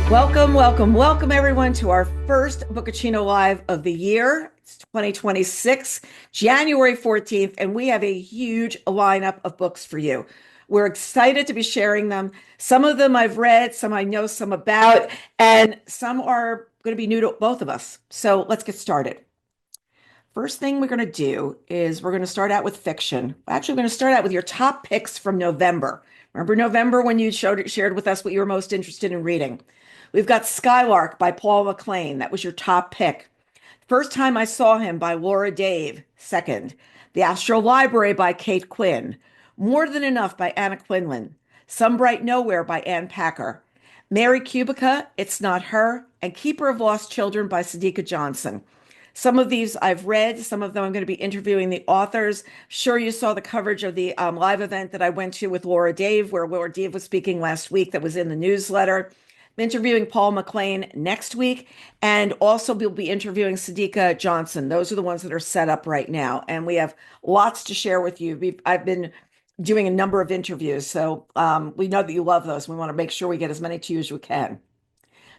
Welcome, welcome, welcome everyone to our first Bookaccino Live of the year. It's 2026, January 14th, and we have a huge lineup of books for you. We're excited to be sharing them. Some of them I've read, some I know some about, and some are going to be new to both of us. So let's get started. First thing we're going to do is we're going to start out with fiction. Actually, we're going to start out with your top picks from November. Remember November when you shared with us what you were most interested in reading? We've got Skylark by Paul McLean. That was your top pick. First Time I Saw Him by Laura Dave. Second. The Astral Library by Kate Quinn. More Than Enough by Anna Quinlan. Some Bright Nowhere by Ann Packer. Mary Kubica, It's Not Her, and Keeper of Lost Children by Sadiqa Johnson. Some of these I've read, some of them I'm going to be interviewing the authors. Sure, you saw the coverage of the live event that I went to with Laura Dave, where Laura Dave was speaking last week, that was in the newsletter. I'm interviewing Paul McLean next week, and also we'll be interviewing Sadiqa Johnson. Those are the ones that are set up right now, and we have lots to share with you. I've been doing a number of interviews, so we know that you love those. We want to make sure we get as many to you as we can.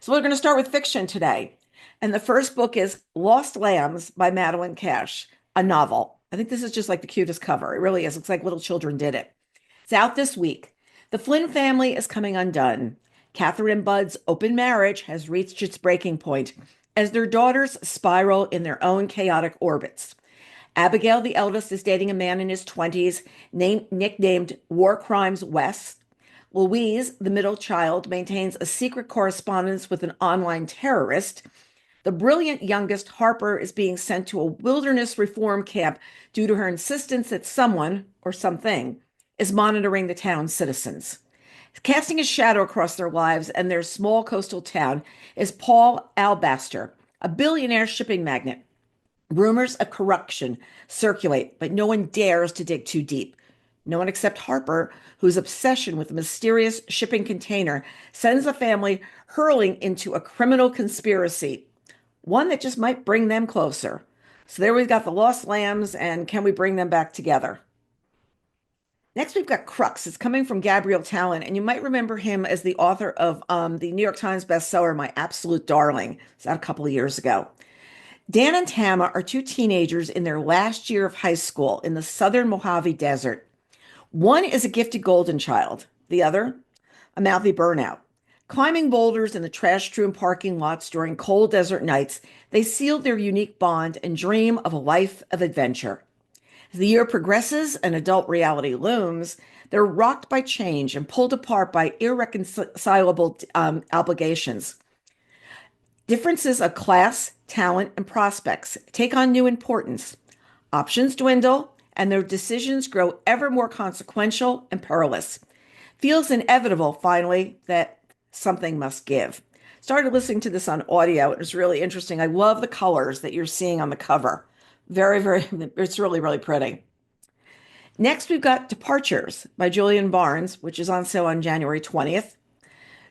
So we're going to start with fiction today. And the first book is Lost Lambs by Madeline Cash, a novel. I think this is just like the cutest cover. It really is. Looks like little children did it. It's out this week. The Flynn family is coming undone. Catherine and Bud's open marriage has reached its breaking point as their daughters spiral in their own chaotic orbits. Abigail, the eldest, is dating a man in his 20s, nicknamed War Crimes West. Louise, the middle child, maintains a secret correspondence with an online terrorist. The brilliant youngest, Harper, is being sent to a wilderness reform camp due to her insistence that someone, or something, is monitoring the town's citizens. Casting a shadow across their lives and their small coastal town is Paul Albaster, a billionaire shipping magnate. Rumors of corruption circulate, but no one dares to dig too deep. No one except Harper, whose obsession with a mysterious shipping container sends the family hurling into a criminal conspiracy, one that just might bring them closer. So there we've got the Lost Lambs, and can we bring them back together? Next, we've got Crux. It's coming from Gabriel Talon, and you might remember him as the author of the New York Times bestseller, My Absolute Darling. It's out a couple of years ago. Dan and Tama are two teenagers in their last year of high school in the southern Mojave Desert. One is a gifted golden child, the other, a mouthy burnout. Climbing boulders in the trash-strewn parking lots during cold desert nights, they sealed their unique bond and dream of a life of adventure. As the year progresses and adult reality looms, they're rocked by change and pulled apart by irreconcilable obligations. Differences of class, talent, and prospects take on new importance. Options dwindle, and their decisions grow ever more consequential and perilous. Feels inevitable, finally, that something must give. Started listening to this on audio. It was really interesting. I love the colors that you're seeing on the cover. Very, very, it's really, really pretty. Next, we've got Departures by Julian Barnes, which is on sale on January 20th.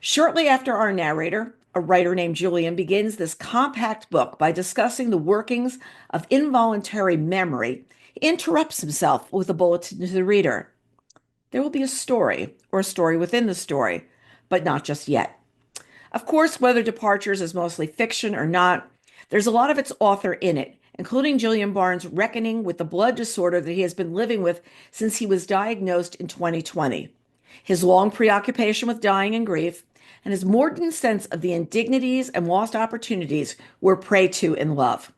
Shortly after our narrator, a writer named Julian, begins this compact book by discussing the workings of involuntary memory, he interrupts himself with a bulletin to the reader. There will be a story, or a story within the story, but not just yet. Of course, whether Departures is mostly fiction or not, there's a lot of its author in it, including Julian Barnes' reckoning with the blood disorder that he has been living with since he was diagnosed in 2020, his long preoccupation with dying and grief, and his mordant sense of the indignities and lost opportunities we're prey to in love.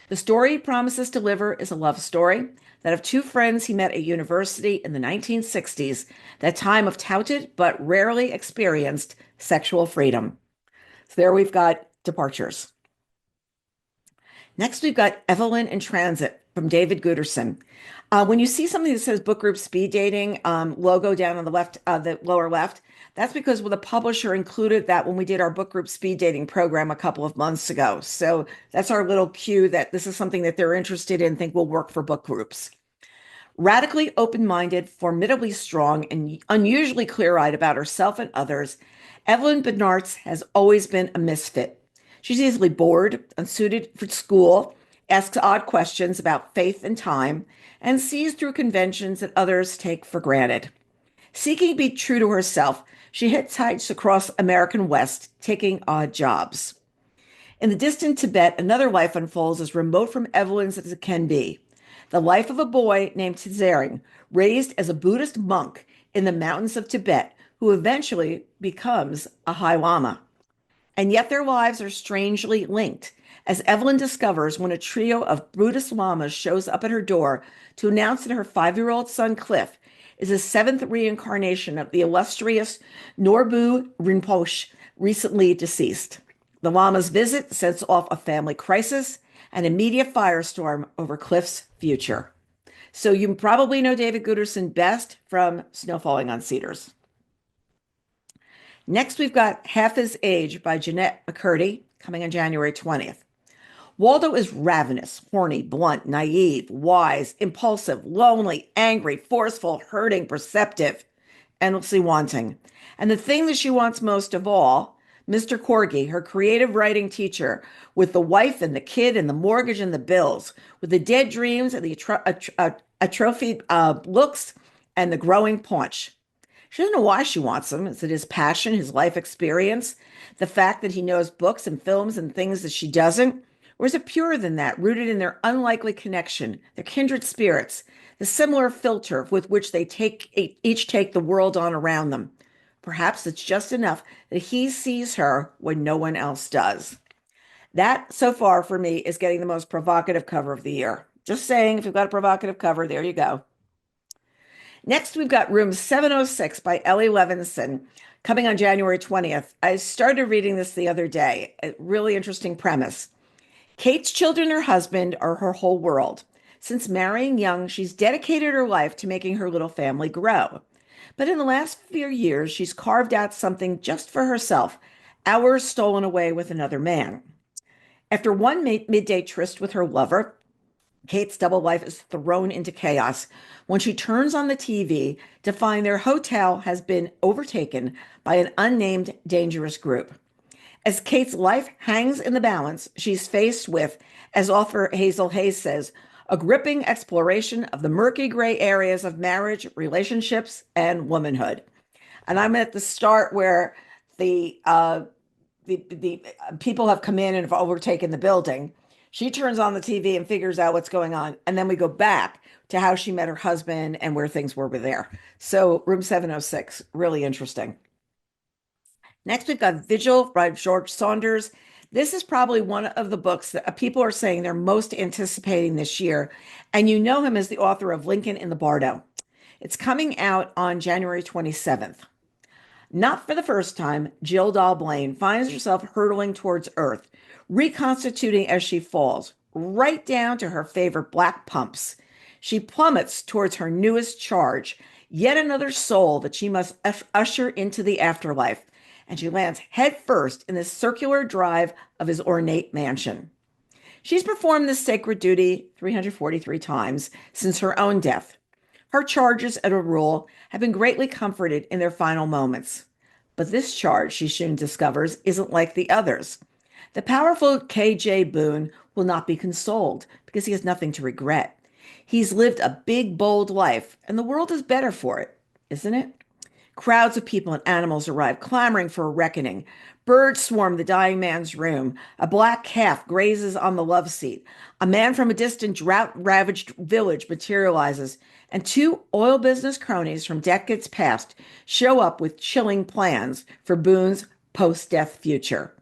The story he promises to deliver is a love story that of two friends he met at university in the 1960s, that time of touted but rarely experienced sexual freedom. So there we've got Departures. Next, we've got Evelyn in Transit from David Guterson. When you see something that says book group speed dating logo down on the left, the lower left, that's because the publisher included that when we did our book group speed dating program a couple of months ago. So that's our little cue that this is something that they're interested in, think will work for book groups. Radically open-minded, formidably strong, and unusually clear-eyed about herself and others, Evelyn Bednarz has always been a misfit. She's easily bored, unsuited for school, asks odd questions about faith and time, and sees through conventions that others take for granted. Seeking to be true to herself, she hitchhikes across American West, taking odd jobs. In the distant Tibet, another life unfolds as remote from Evelyn's as it can be. The life of a boy named Tzering, raised as a Buddhist monk in the mountains of Tibet, who eventually becomes a High Lama. And yet their lives are strangely linked, as Evelyn discovers when a trio of Buddhist lamas shows up at her door to announce that her 5-year-old son Cliff is a seventh reincarnation of the illustrious Norbu Rinpoche, recently deceased. The lama's visit sets off a family crisis and a media firestorm over Cliff's future. So you probably know David Gooderson best from Snow Falling on Cedars. Next, we've got Half His Age by Jeanette McCurdy, coming on January 20th. Waldo is ravenous, horny, blunt, naive, wise, impulsive, lonely, angry, forceful, hurting, perceptive, endlessly wanting. And the thing that she wants most of all, Mr. Corgi, her creative writing teacher, with the wife and the kid and the mortgage and the bills, with the dead dreams and the atrophied looks and the growing paunch. She doesn't know why she wants him. Is it his passion, his life experience, the fact that he knows books and films and things that she doesn't? Or is it purer than that, rooted in their unlikely connection, their kindred spirits, the similar filter with which they each take the world on around them? Perhaps it's just enough that he sees her when no one else does. That, so far for me, is getting the most provocative cover of the year. Just saying, if you've got a provocative cover, there you go. Next, we've got Room 706 by Ellie Levinson, coming on January 20th. I started reading this the other day. A really interesting premise. Kate's children and her husband are her whole world. Since marrying young, she's dedicated her life to making her little family grow. But in the last few years, she's carved out something just for herself, hours stolen away with another man. After one midday tryst with her lover, Kate's double life is thrown into chaos when she turns on the TV to find their hotel has been overtaken by an unnamed dangerous group. As Kate's life hangs in the balance, she's faced with, as author Hazel Hayes says, a gripping exploration of the murky gray areas of marriage, relationships, and womanhood. And I'm at the start where the people have come in and have overtaken the building. She turns on the TV and figures out what's going on. And then we go back to how she met her husband and where things were there. So Room 706, really interesting. Next, we've got Vigil by George Saunders. This is probably one of the books that people are saying they're most anticipating this year. And you know him as the author of Lincoln in the Bardo. It's coming out on January 27th. Not for the first time, Jill Dahl-Blaine finds herself hurtling towards Earth, reconstituting as she falls, right down to her favorite black pumps. She plummets towards her newest charge, yet another soul that she must usher into the afterlife, and she lands headfirst in the circular drive of his ornate mansion. She's performed this sacred duty 343 times since her own death. Her charges at a rule have been greatly comforted in their final moments. But this charge, she soon discovers, isn't like the others. The powerful K.J. Boone will not be consoled because he has nothing to regret. He's lived a big, bold life, and the world is better for it, isn't it? Crowds of people and animals arrive, clamoring for a reckoning. Birds swarm the dying man's room. A black calf grazes on the love seat. A man from a distant drought-ravaged village materializes, and two oil business cronies from decades past show up with chilling plans for Boone's post-death future.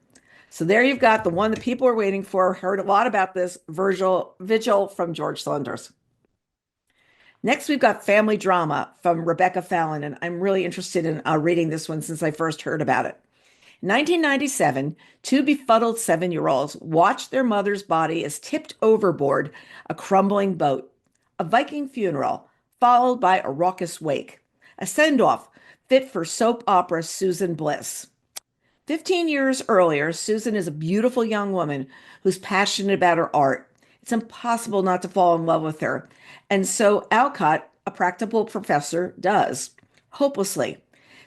So there you've got the one that people are waiting for. Heard a lot about this, Vigil from George Saunders. Next, we've got Family Drama from Rebecca Fallon, and I'm really interested in reading this one since I first heard about it. In 1997, two befuddled 7-year-olds watched their mother's body as tipped overboard a crumbling boat, a Viking funeral, followed by a raucous wake, a send-off fit for soap opera Susan Bliss. 15 years earlier, Susan is a beautiful young woman who's passionate about her art. It's impossible not to fall in love with her. And so Alcott, a practical professor, does, hopelessly.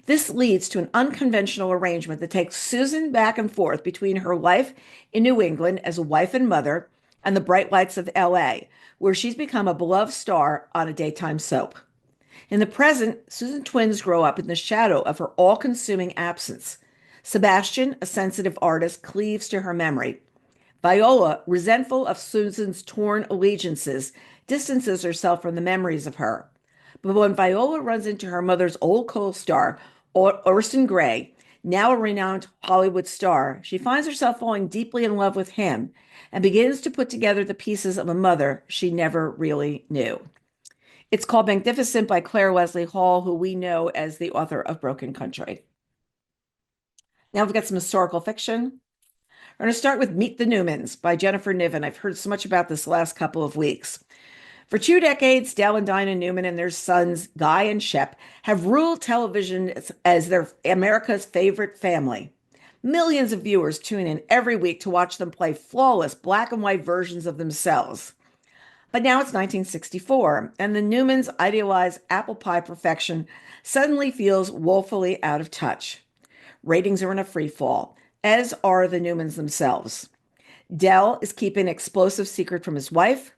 This leads to an unconventional arrangement that takes Susan back and forth between her life in New England as a wife and mother and the bright lights of LA, where she's become a beloved star on a daytime soap. In the present, Susan twins grow up in the shadow of her all-consuming absence. Sebastian, a sensitive artist, cleaves to her memory. Viola, resentful of Susan's torn allegiances, distances herself from the memories of her. But when Viola runs into her mother's old co-star, Orson Gray, now a renowned Hollywood star, she finds herself falling deeply in love with him and begins to put together the pieces of a mother she never really knew. It's called Magnificent by Claire Wesley Hall, who we know as the author of Broken Country. Now we've got some historical fiction. We're going to start with Meet the Newmans by Jennifer Niven. I've heard so much about this last couple of weeks. For 2 decades, Dell and Dinah Newman and their sons, Guy and Shep, have ruled television as their America's favorite family. Millions of viewers tune in every week to watch them play flawless black and white versions of themselves. But now it's 1964, and the Newmans' idealized apple pie perfection suddenly feels woefully out of touch. Ratings are in a free fall, as are the Newmans themselves. Dell is keeping an explosive secret from his wife,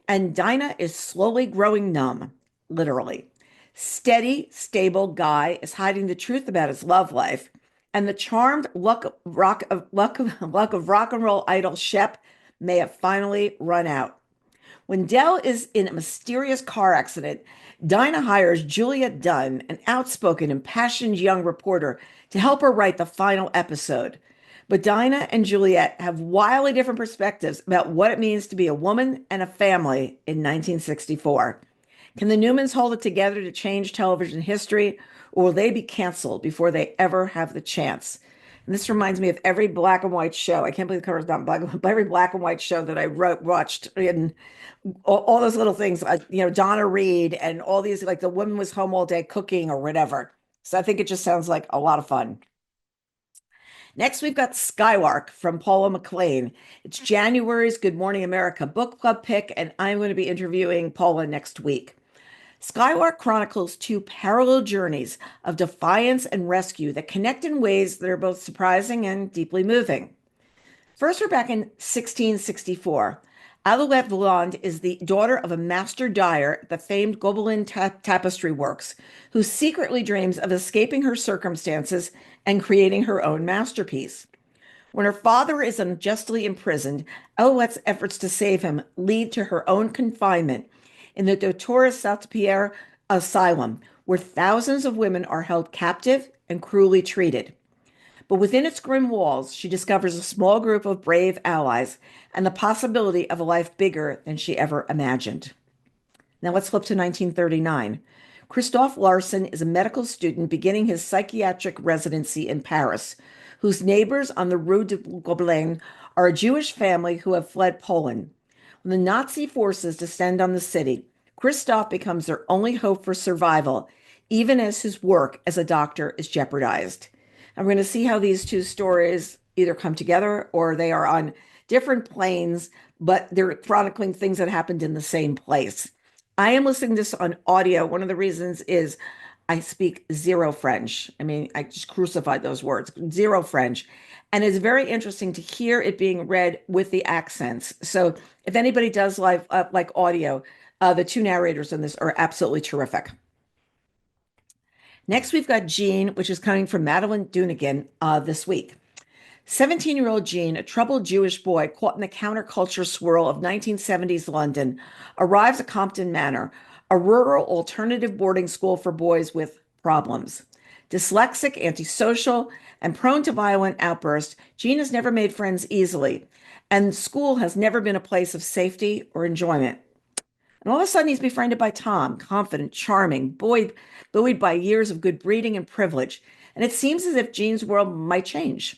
and Dinah is slowly growing numb, literally. Steady, stable Guy is hiding the truth about his love life, and the charmed luck of rock and roll idol Shep may have finally run out. When Dell is in a mysterious car accident, Dinah hires Juliet Dunn, an outspoken, impassioned young reporter, to help her write the final episode. But Dinah and Juliet have wildly different perspectives about what it means to be a woman and a family in 1964. Can the Newmans hold it together to change television history, or will they be canceled before they ever have the chance? And this reminds me of every black and white show. I can't believe the cover is not black, but every black and white show that I watched in all those little things, Donna Reed and all these, like the woman was home all day cooking or whatever. So I think it just sounds like a lot of fun. Next, we've got Skylark from Paula McLean. It's January's Good Morning America book club pick, and I'm going to be interviewing Paula next week. Skylark chronicles two parallel journeys of defiance and rescue that connect in ways that are both surprising and deeply moving. First, we're back in 1664. Alouette Voland is the daughter of a master dyer at the famed Gobelin Tapestry Works, who secretly dreams of escaping her circumstances and creating her own masterpiece. When her father is unjustly imprisoned, Alouette's efforts to save him lead to her own confinement in the Notorious Saint-Pierre Asylum, where thousands of women are held captive and cruelly treated. But within its grim walls, she discovers a small group of brave allies and the possibility of a life bigger than she ever imagined. Now let's flip to 1939. Christophe Larsen is a medical student beginning his psychiatric residency in Paris, whose neighbors on the Rue de Gobelin are a Jewish family who have fled Poland. When the Nazi forces descend on the city, Christophe becomes their only hope for survival, even as his work as a doctor is jeopardized. I'm going to see how these two stories either come together or they are on different planes, but they're chronicling things that happened in the same place. I am listening to this on audio. One of the reasons is I speak zero French. I mean, I just crucified those words, zero French. And it's very interesting to hear it being read with the accents. So if anybody does live like audio, the two narrators in this are absolutely terrific. Next, we've got Jean, which is coming from Madeline Dunigan this week. 17-year-old Jean, a troubled Jewish boy caught in the counterculture swirl of 1970s London, arrives at Compton Manor, a rural alternative boarding school for boys with problems. Dyslexic, antisocial, and prone to violent outbursts, Jean has never made friends easily, and school has never been a place of safety or enjoyment. And all of a sudden, he's befriended by Tom, confident, charming, buoyed by years of good breeding and privilege. And it seems as if Jean's world might change.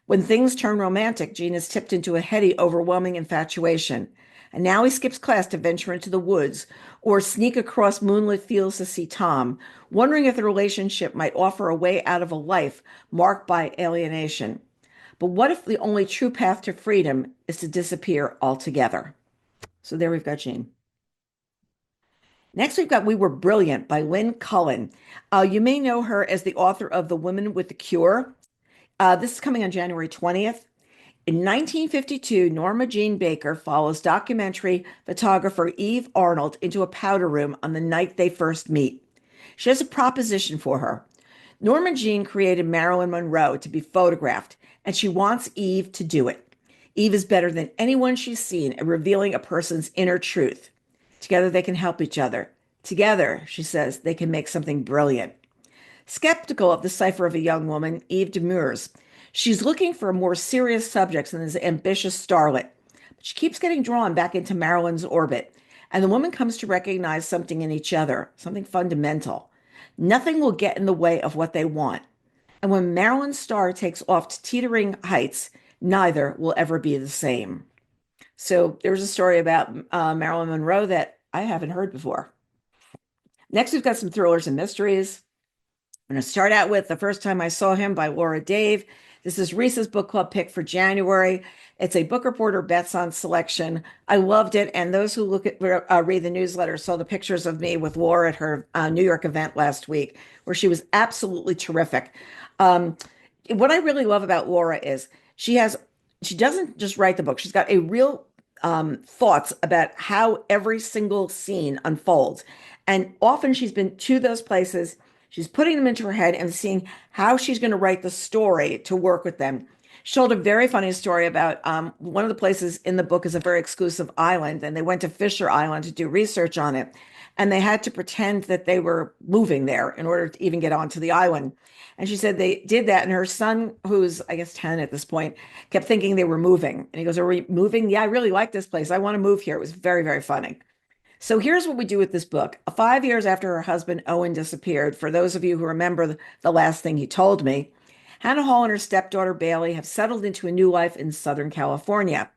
When things turn romantic, Jean is tipped into a heady, overwhelming infatuation. And now he skips class to venture into the woods or sneak across moonlit fields to see Tom, wondering if the relationship might offer a way out of a life marked by alienation. But what if the only true path to freedom is to disappear altogether? So there we've got Jean. Next, we've got We Were Brilliant by Lynn Cullen. You may know her as the author of The Woman with the Cure. This is coming on January 20th. In 1952, Norma Jean Baker follows documentary photographer Eve Arnold into a powder room on the night they first meet. She has a proposition for her. Norma Jean created Marilyn Monroe to be photographed, and she wants Eve to do it. Eve is better than anyone she's seen at revealing a person's inner truth. Together they can help each other. Together, she says, they can make something brilliant. Skeptical of the cipher of a young woman, Eve demurs. She's looking for more serious subjects than this ambitious starlet. But she keeps getting drawn back into Marilyn's orbit, and the woman comes to recognize something in each other, something fundamental. Nothing will get in the way of what they want. And when Marilyn's star takes off to teetering heights, neither will ever be the same. So there's a story about Marilyn Monroe that I haven't heard before. Next, we've got some thrillers and mysteries. I'm going to start out with The First Time I Saw Him by Laura Dave. This is Reese's book club pick for January. It's a book reporter bets on selection. I loved it. And those who read the newsletter saw the pictures of me with Laura at her New York event last week, where she was absolutely terrific. What I really love about Laura is she doesn't just write the book. She's got a real thoughts about how every single scene unfolds. And often she's been to those places. She's putting them into her head and seeing how she's going to write the story to work with them. She told a very funny story about one of the places in the book is a very exclusive island, and they went to Fisher Island to do research on it. And they had to pretend that they were moving there in order to even get onto the island. And she said they did that. And her son, who's, I guess, 10 at this point, kept thinking they were moving. And he goes, "Are we moving? Yeah, I really like this place. I want to move here." It was very, very funny. So here's what we do with this book. 5 years after her husband Owen disappeared, for those of you who remember the last thing he told me, Hannah Hall and her stepdaughter Bailey have settled into a new life in Southern California.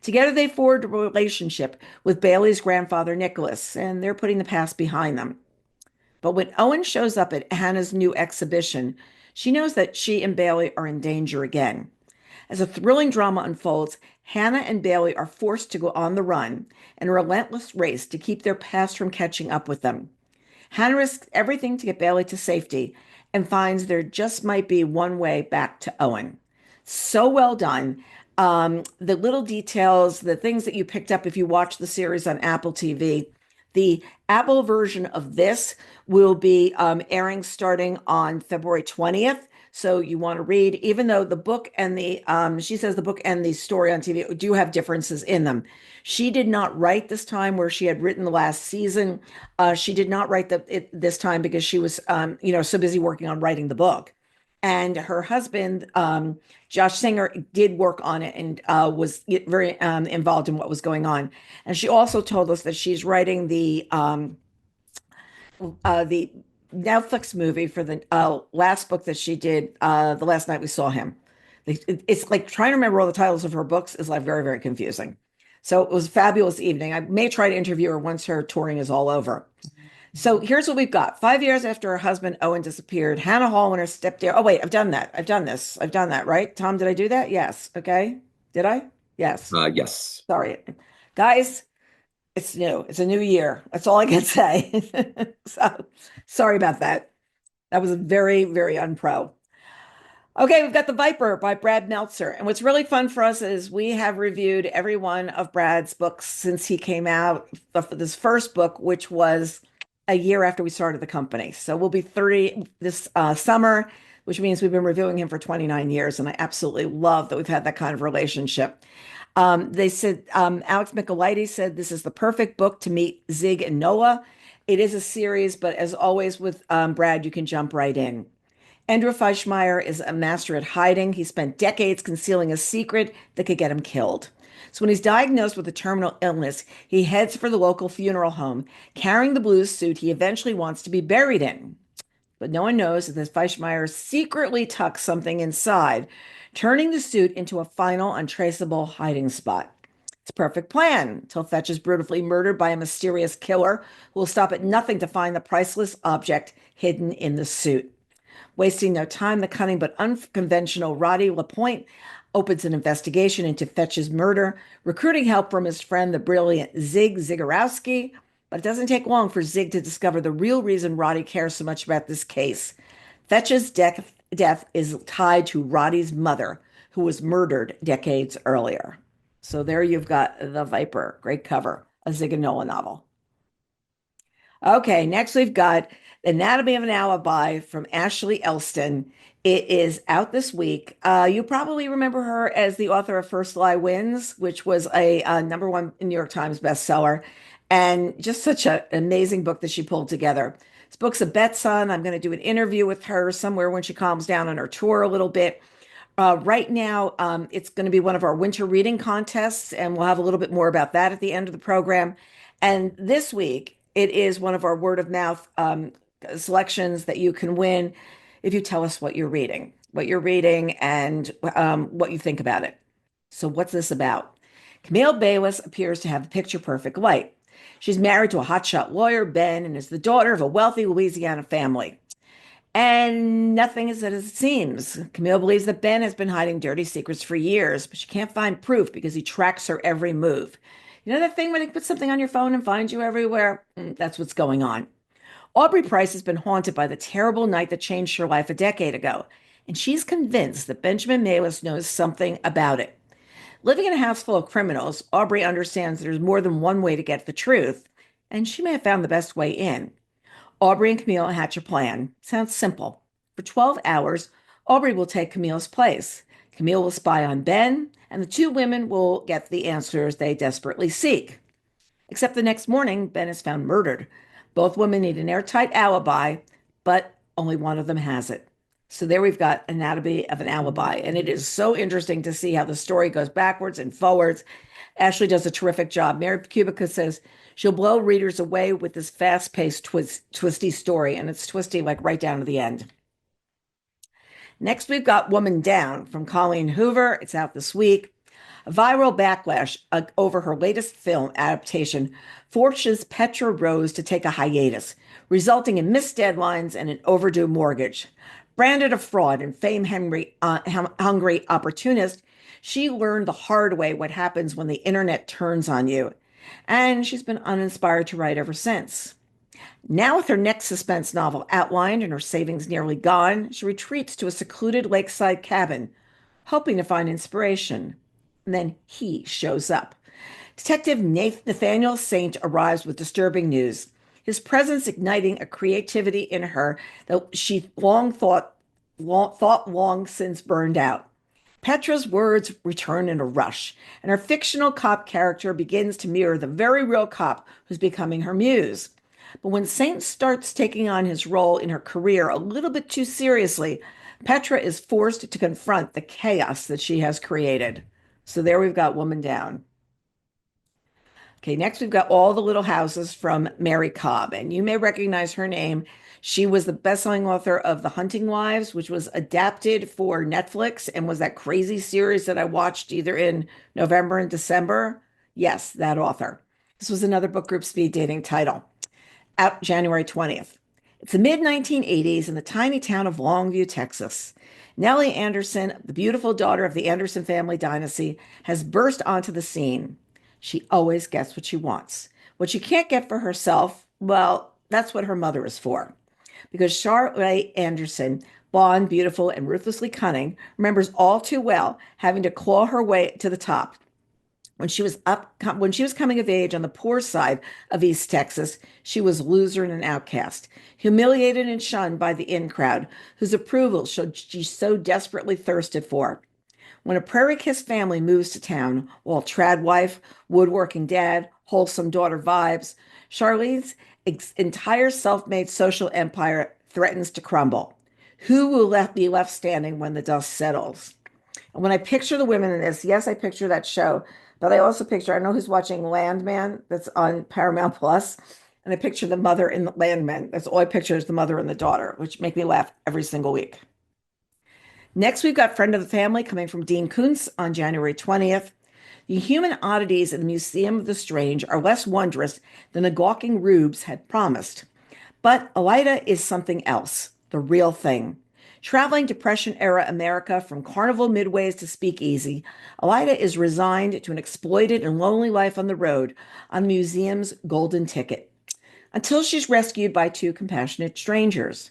Together they forged a relationship with Bailey's grandfather Nicholas, and they're putting the past behind them. But when Owen shows up at Hannah's new exhibition, she knows that she and Bailey are in danger again. As a thrilling drama unfolds, Hannah and Bailey are forced to go on the run in a relentless race to keep their past from catching up with them. Hannah risks everything to get Bailey to safety and finds there just might be one way back to Owen. So well done. The little details, the things that you picked up if you watch the series on Apple TV. The Apple version of this will be airing starting on February 20th. So you want to read, even though the book and she says the book and the story on TV do have differences in them. She did not write this time where she had written the last season. She did not write this time because she was, so busy working on writing the book. And her husband, Josh Singer, did work on it and was very involved in what was going on. And she also told us that she's writing the Netflix movie for the last book that she did, The Last Night We Saw Him. It's like trying to remember all the titles of her books is like very, very confusing. So it was a fabulous evening. I may try to interview her once her touring is all over. So here's what we've got. 5 years after her husband Owen disappeared, Hannah Hall and her stepdaughter. Oh, wait, I've done that. I've done this. I've done that, right? Tom, did I do that? Yes. Okay. Did I? Yes. Yes. Sorry. Guys, it's new. It's a new year. That's all I can say. So sorry about that. That was very, very unpro. Okay, we've got The Viper by Brad Meltzer. And what's really fun for us is we have reviewed every one of Brad's books since he came out for this first book, which was a year after we started the company. So we'll be 30 this summer, which means we've been reviewing him for 29 years. And I absolutely love that we've had that kind of relationship. They said, Alex Michelides said, this is the perfect book to meet Zig and Noah. It is a series, but as always with Brad, you can jump right in. Andrew Feischmeyer is a master at hiding. He spent decades concealing a secret that could get him killed. So when he's diagnosed with a terminal illness, he heads for the local funeral home, carrying the blue suit he eventually wants to be buried in. But no one knows that Feischmeyer secretly tucks something inside, turning the suit into a final untraceable hiding spot. It's a perfect plan until Fetch is brutally murdered by a mysterious killer who will stop at nothing to find the priceless object hidden in the suit. Wasting no time, the cunning but unconventional Roddy LaPointe opens an investigation into Fetch's murder, recruiting help from his friend, the brilliant Zig Zagorowski. But it doesn't take long for Zig to discover the real reason Roddy cares so much about this case. Fetch's death is tied to Roddy's mother, who was murdered decades earlier. So there you've got The Viper, great cover, a Zig and Noah novel. Okay, next we've got Anatomy of an Alibi from Ashley Elston. It is out this week. You probably remember her as the author of First Lie Wins, which was a number one New York Times bestseller, and just such an amazing book that she pulled together. This book's a bet son. I'm going to do an interview with her somewhere when she calms down on her tour a little bit. Right now, it's going to be one of our winter reading contests, and we'll have a little bit more about that at the end of the program. And this week, it is one of our word of mouth selections that you can win if you tell us what you're reading, and what you think about it. So, what's this about? Camille Bayliss appears to have a picture perfect life. She's married to a hotshot lawyer, Ben, and is the daughter of a wealthy Louisiana family. And nothing is as it seems. Camille believes that Ben has been hiding dirty secrets for years, but she can't find proof because he tracks her every move. You know that thing when he puts something on your phone and finds you everywhere? That's what's going on. Aubrey Price has been haunted by the terrible night that changed her life a decade ago, and she's convinced that Benjamin Malis knows something about it. Living in a house full of criminals, Aubrey understands there's more than one way to get the truth, and she may have found the best way in. Aubrey and Camille hatch a plan. Sounds simple. For 12 hours, Aubrey will take Camille's place. Camille will spy on Ben, and the two women will get the answers they desperately seek. Except the next morning, Ben is found murdered. Both women need an airtight alibi, but only one of them has it. So there we've got Anatomy of an Alibi, and it is so interesting to see how the story goes backwards and forwards. Ashley does a terrific job. Mary Kubica says she'll blow readers away with this fast-paced, twisty story, and it's twisty like right down to the end. Next, we've got Woman Down from Colleen Hoover. It's out this week. A viral backlash over her latest film adaptation forces Petra Rose to take a hiatus, resulting in missed deadlines and an overdue mortgage. Branded a fraud and hungry opportunist, she learned the hard way what happens when the internet turns on you. And she's been uninspired to write ever since. Now, with her next suspense novel outlined and her savings nearly gone, she retreats to a secluded lakeside cabin, hoping to find inspiration. And then he shows up. Detective Nathaniel Saint arrives with disturbing news, his presence igniting a creativity in her that she long since burned out. Petra's words return in a rush, and her fictional cop character begins to mirror the very real cop who's becoming her muse. But when Saint starts taking on his role in her career a little bit too seriously, Petra is forced to confront the chaos that she has created. So there we've got Woman Down. Okay, next we've got All the Little Houses from Mary Cobb, and you may recognize her name. She was the best-selling author of The Hunting Wives, which was adapted for Netflix and was that crazy series that I watched either in November and December. Yes, that author. This was another book group speed dating title, out January 20th. It's the mid-1980s in the tiny town of Longview, Texas. Nellie Anderson, the beautiful daughter of the Anderson family dynasty, has burst onto the scene. She always gets what she wants. What she can't get for herself, well, that's what her mother is for. Because Charlotte Anderson, blonde, beautiful, and ruthlessly cunning, remembers all too well having to claw her way to the top. When she was coming of age on the poor side of East Texas, she was a loser and an outcast, humiliated and shunned by the in crowd, whose approval she so desperately thirsted for. When a Prairie Kiss family moves to town, all trad wife, woodworking dad, wholesome daughter vibes, Charlene's entire self-made social empire threatens to crumble. Who will be left standing when the dust settles? And when I picture the women in this, yes, I picture that show, but I also picture, I know who's watching Landman that's on Paramount Plus, and I picture the mother in the Landman. That's all I picture is the mother and the daughter, which make me laugh every single week. Next, we've got Friend of the Family coming from Dean Koontz on January 20th. The human oddities in the Museum of the Strange are less wondrous than the gawking rubes had promised. But Elida is something else, the real thing. Traveling Depression-era America from carnival midways to speakeasy, Elida is resigned to an exploited and lonely life on the road on the museum's golden ticket, until she's rescued by two compassionate strangers.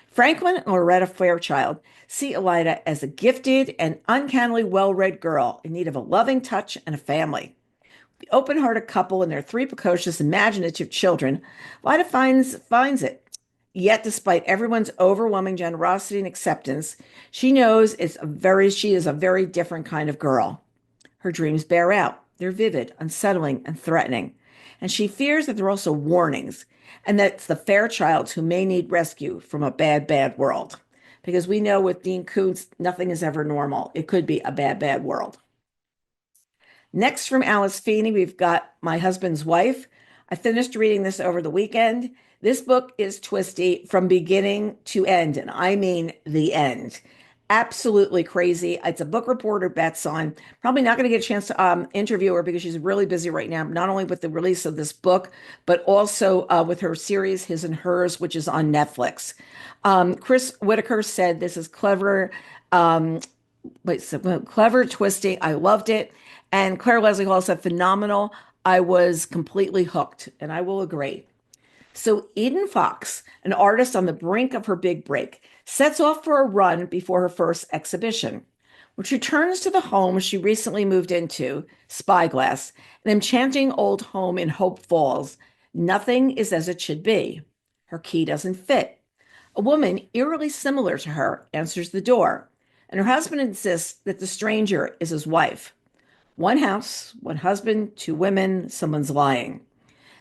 Franklin and Loretta Fairchild see Elida as a gifted and uncannily well-read girl in need of a loving touch and a family. The open-hearted couple and their three precocious, imaginative children, Vida finds it. Yet, despite everyone's overwhelming generosity and acceptance, she is a very different kind of girl. Her dreams bear out. They're vivid, unsettling, and threatening. And she fears that they're also warnings, and that it's the Fairchilds who may need rescue from a bad, bad world. Because we know with Dean Koontz, nothing is ever normal. It could be a bad, bad world. Next from Alice Feeney, we've got My Husband's Wife. I finished reading this over the weekend. This book is twisty from beginning to end, and I mean the end. Absolutely crazy. It's a book reporter bets on. Probably not going to get a chance to interview her because she's really busy right now, not only with the release of this book, but also with her series, His and Hers, which is on Netflix. Chris Whitaker said this is clever. Clever, twisty. I loved it. And Claire Leslie Hall said, phenomenal. I was completely hooked, and I will agree. So Eden Fox, an artist on the brink of her big break, sets off for a run before her first exhibition. When she returns to the home she recently moved into, Spyglass, an enchanting old home in Hope Falls, nothing is as it should be. Her key doesn't fit. A woman eerily similar to her answers the door, and her husband insists that the stranger is his wife. One house, one husband, two women, someone's lying.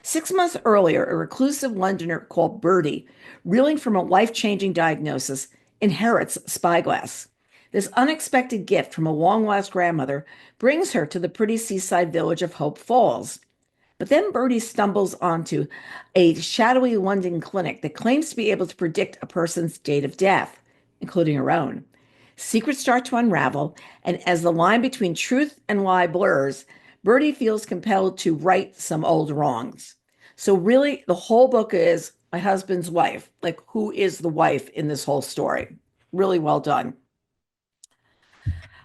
6 months earlier, a reclusive Londoner called Bertie, reeling from a life-changing diagnosis, inherits Spyglass. This unexpected gift from a long-lost grandmother brings her to the pretty seaside village of Hope Falls. But then Bertie stumbles onto a shadowy London clinic that claims to be able to predict a person's date of death, including her own. Secrets start to unravel, and as the line between truth and lie blurs, Bertie feels compelled to right some old wrongs. So really, the whole book is my husband's wife. Like, who is the wife in this whole story? Really well done.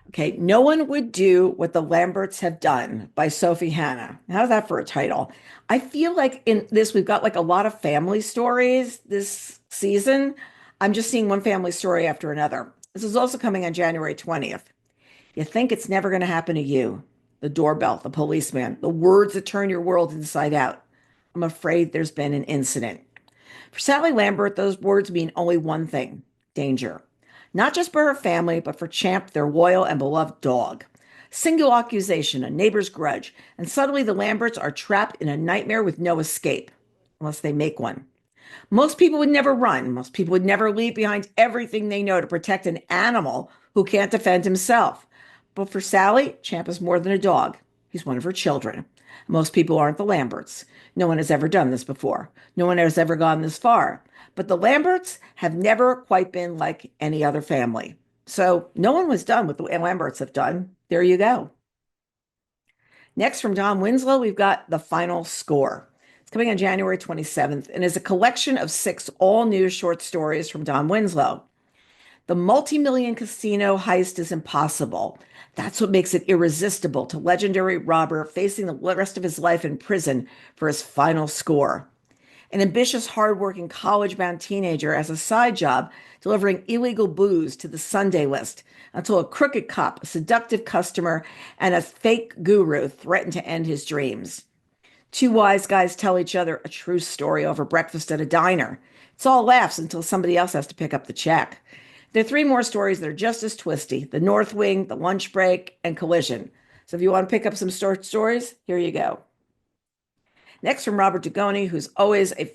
Okay, No One Would Do What the Lamberts Have Done by Sophie Hannah. How's that for a title? I feel like in this, we've got like a lot of family stories this season. I'm just seeing one family story after another. This is also coming on January 20th. You think it's never going to happen to you. The doorbell, the policeman, the words that turn your world inside out. I'm afraid there's been an incident. For Sally Lambert, those words mean only one thing: danger. Not just for her family, but for Champ, their loyal and beloved dog. Single accusation, a neighbor's grudge, and suddenly the Lamberts are trapped in a nightmare with no escape, unless they make one. Most people would never run. Most people would never leave behind everything they know to protect an animal who can't defend himself. But for Sally, Champ is more than a dog. He's one of her children. Most people aren't the Lamberts. No one has ever done this before. No one has ever gone this far. But the Lamberts have never quite been like any other family. So no one was done what the Lamberts have done. There you go. Next, from Don Winslow, we've got The Final Score. It's coming on January 27th and is a collection of 6 all-new short stories from Don Winslow. The multi-million casino heist is impossible. That's what makes it irresistible to legendary robber facing the rest of his life in prison for his final score. An ambitious, hardworking, college-bound teenager has a side job delivering illegal booze to the Sunday list until a crooked cop, a seductive customer, and a fake guru threaten to end his dreams. Two wise guys tell each other a true story over breakfast at a diner. It's all laughs until somebody else has to pick up the check. There are 3 more stories that are just as twisty: The North Wing, The Lunch Break, and Collision. So if you want to pick up some short stories, here you go. Next, from Robert Dugoni, who's always a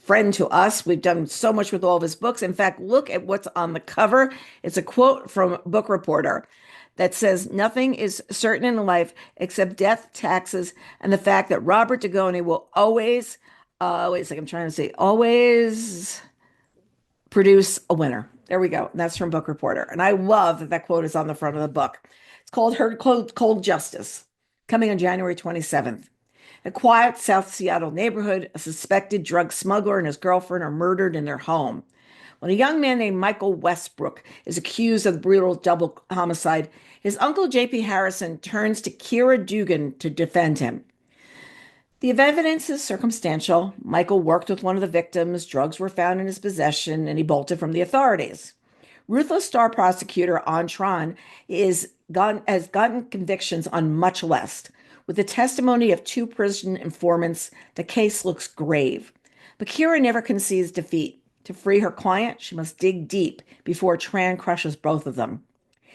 friend to us. We've done so much with all of his books. In fact, look at what's on the cover. It's a quote from Bookreporter that says, "Nothing is certain in life except death, taxes, and the fact that Robert Dugoni will always, wait a second, I'm trying to say, always produce a winner." There we go. That's from Bookreporter. And I love that that quote is on the front of the book. It's called Her Cold Justice, coming on January 27th. A quiet South Seattle neighborhood, a suspected drug smuggler and his girlfriend are murdered in their home. When a young man named Michael Westbrook is accused of the brutal double homicide, his uncle J.P. Harrison turns to Kira Dugan to defend him. The evidence is circumstantial. Michael worked with one of the victims, drugs were found in his possession, and he bolted from the authorities. Ruthless star prosecutor Antron has gotten convictions on much less. With the testimony of two prison informants, the case looks grave. But Kira never concedes defeat. To free her client, she must dig deep before Tran crushes both of them.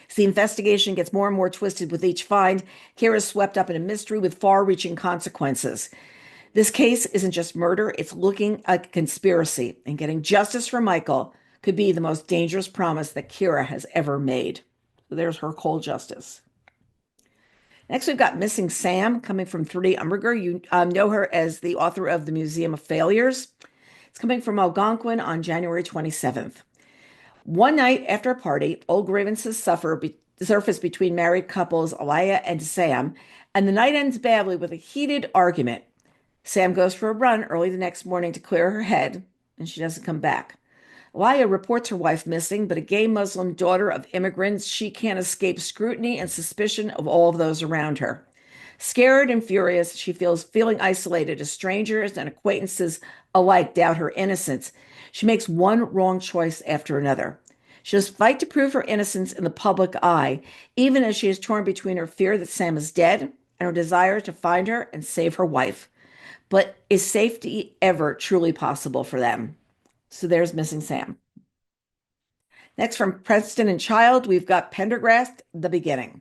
As the investigation gets more and more twisted with each find, Kira is swept up in a mystery with far-reaching consequences. This case isn't just murder, it's looking at conspiracy, and getting justice for Michael could be the most dangerous promise that Kira has ever made. So there's her cold justice. Next, we've got Missing Sam coming from 3D Umberger. You know her as the author of The Museum of Failures. It's coming from Algonquin on January 27th. One night after a party, old grievances surface between married couples Alaya and Sam, and the night ends badly with a heated argument. Sam goes for a run early the next morning to clear her head, and she doesn't come back. Alaya reports her wife missing, but a gay Muslim daughter of immigrants, she can't escape scrutiny and suspicion of all of those around her. Scared and furious, she feeling isolated as strangers and acquaintances alike doubt her innocence. She makes one wrong choice after another. She must fight to prove her innocence in the public eye, even as she is torn between her fear that Sam is dead and her desire to find her and save her wife. But is safety ever truly possible for them? So there's Missing Sam. Next, from Preston and Child, we've got Pendergrast, The Beginning.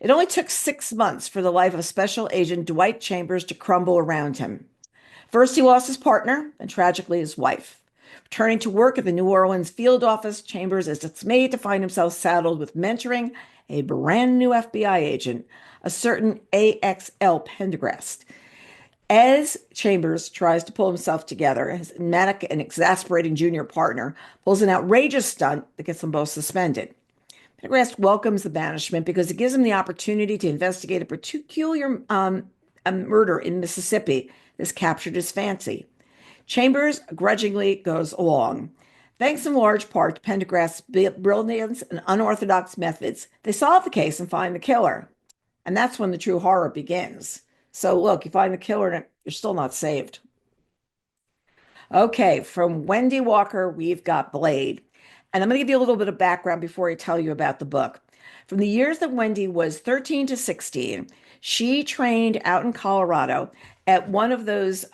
It only took 6 months for the life of Special Agent Dwight Chambers to crumble around him. First, he lost his partner and tragically his wife. Returning to work at the New Orleans field office, Chambers is dismayed to find himself saddled with mentoring a brand new FBI agent, a certain AXL Pendergrast. As Chambers tries to pull himself together, his manic and exasperating junior partner pulls an outrageous stunt that gets them both suspended. Pendergrast welcomes the banishment because it gives him the opportunity to investigate a peculiar a murder in Mississippi that's captured his fancy. Chambers grudgingly goes along. Thanks in large part to Pendergast's brilliance and unorthodox methods, they solve the case and find the killer. And that's when the true horror begins. So look, you find the killer and you're still not saved. Okay, from Wendy Walker, we've got Blade. And I'm going to give you a little bit of background before I tell you about the book. From the years that Wendy was 13 to 16, she trained out in Colorado at one of those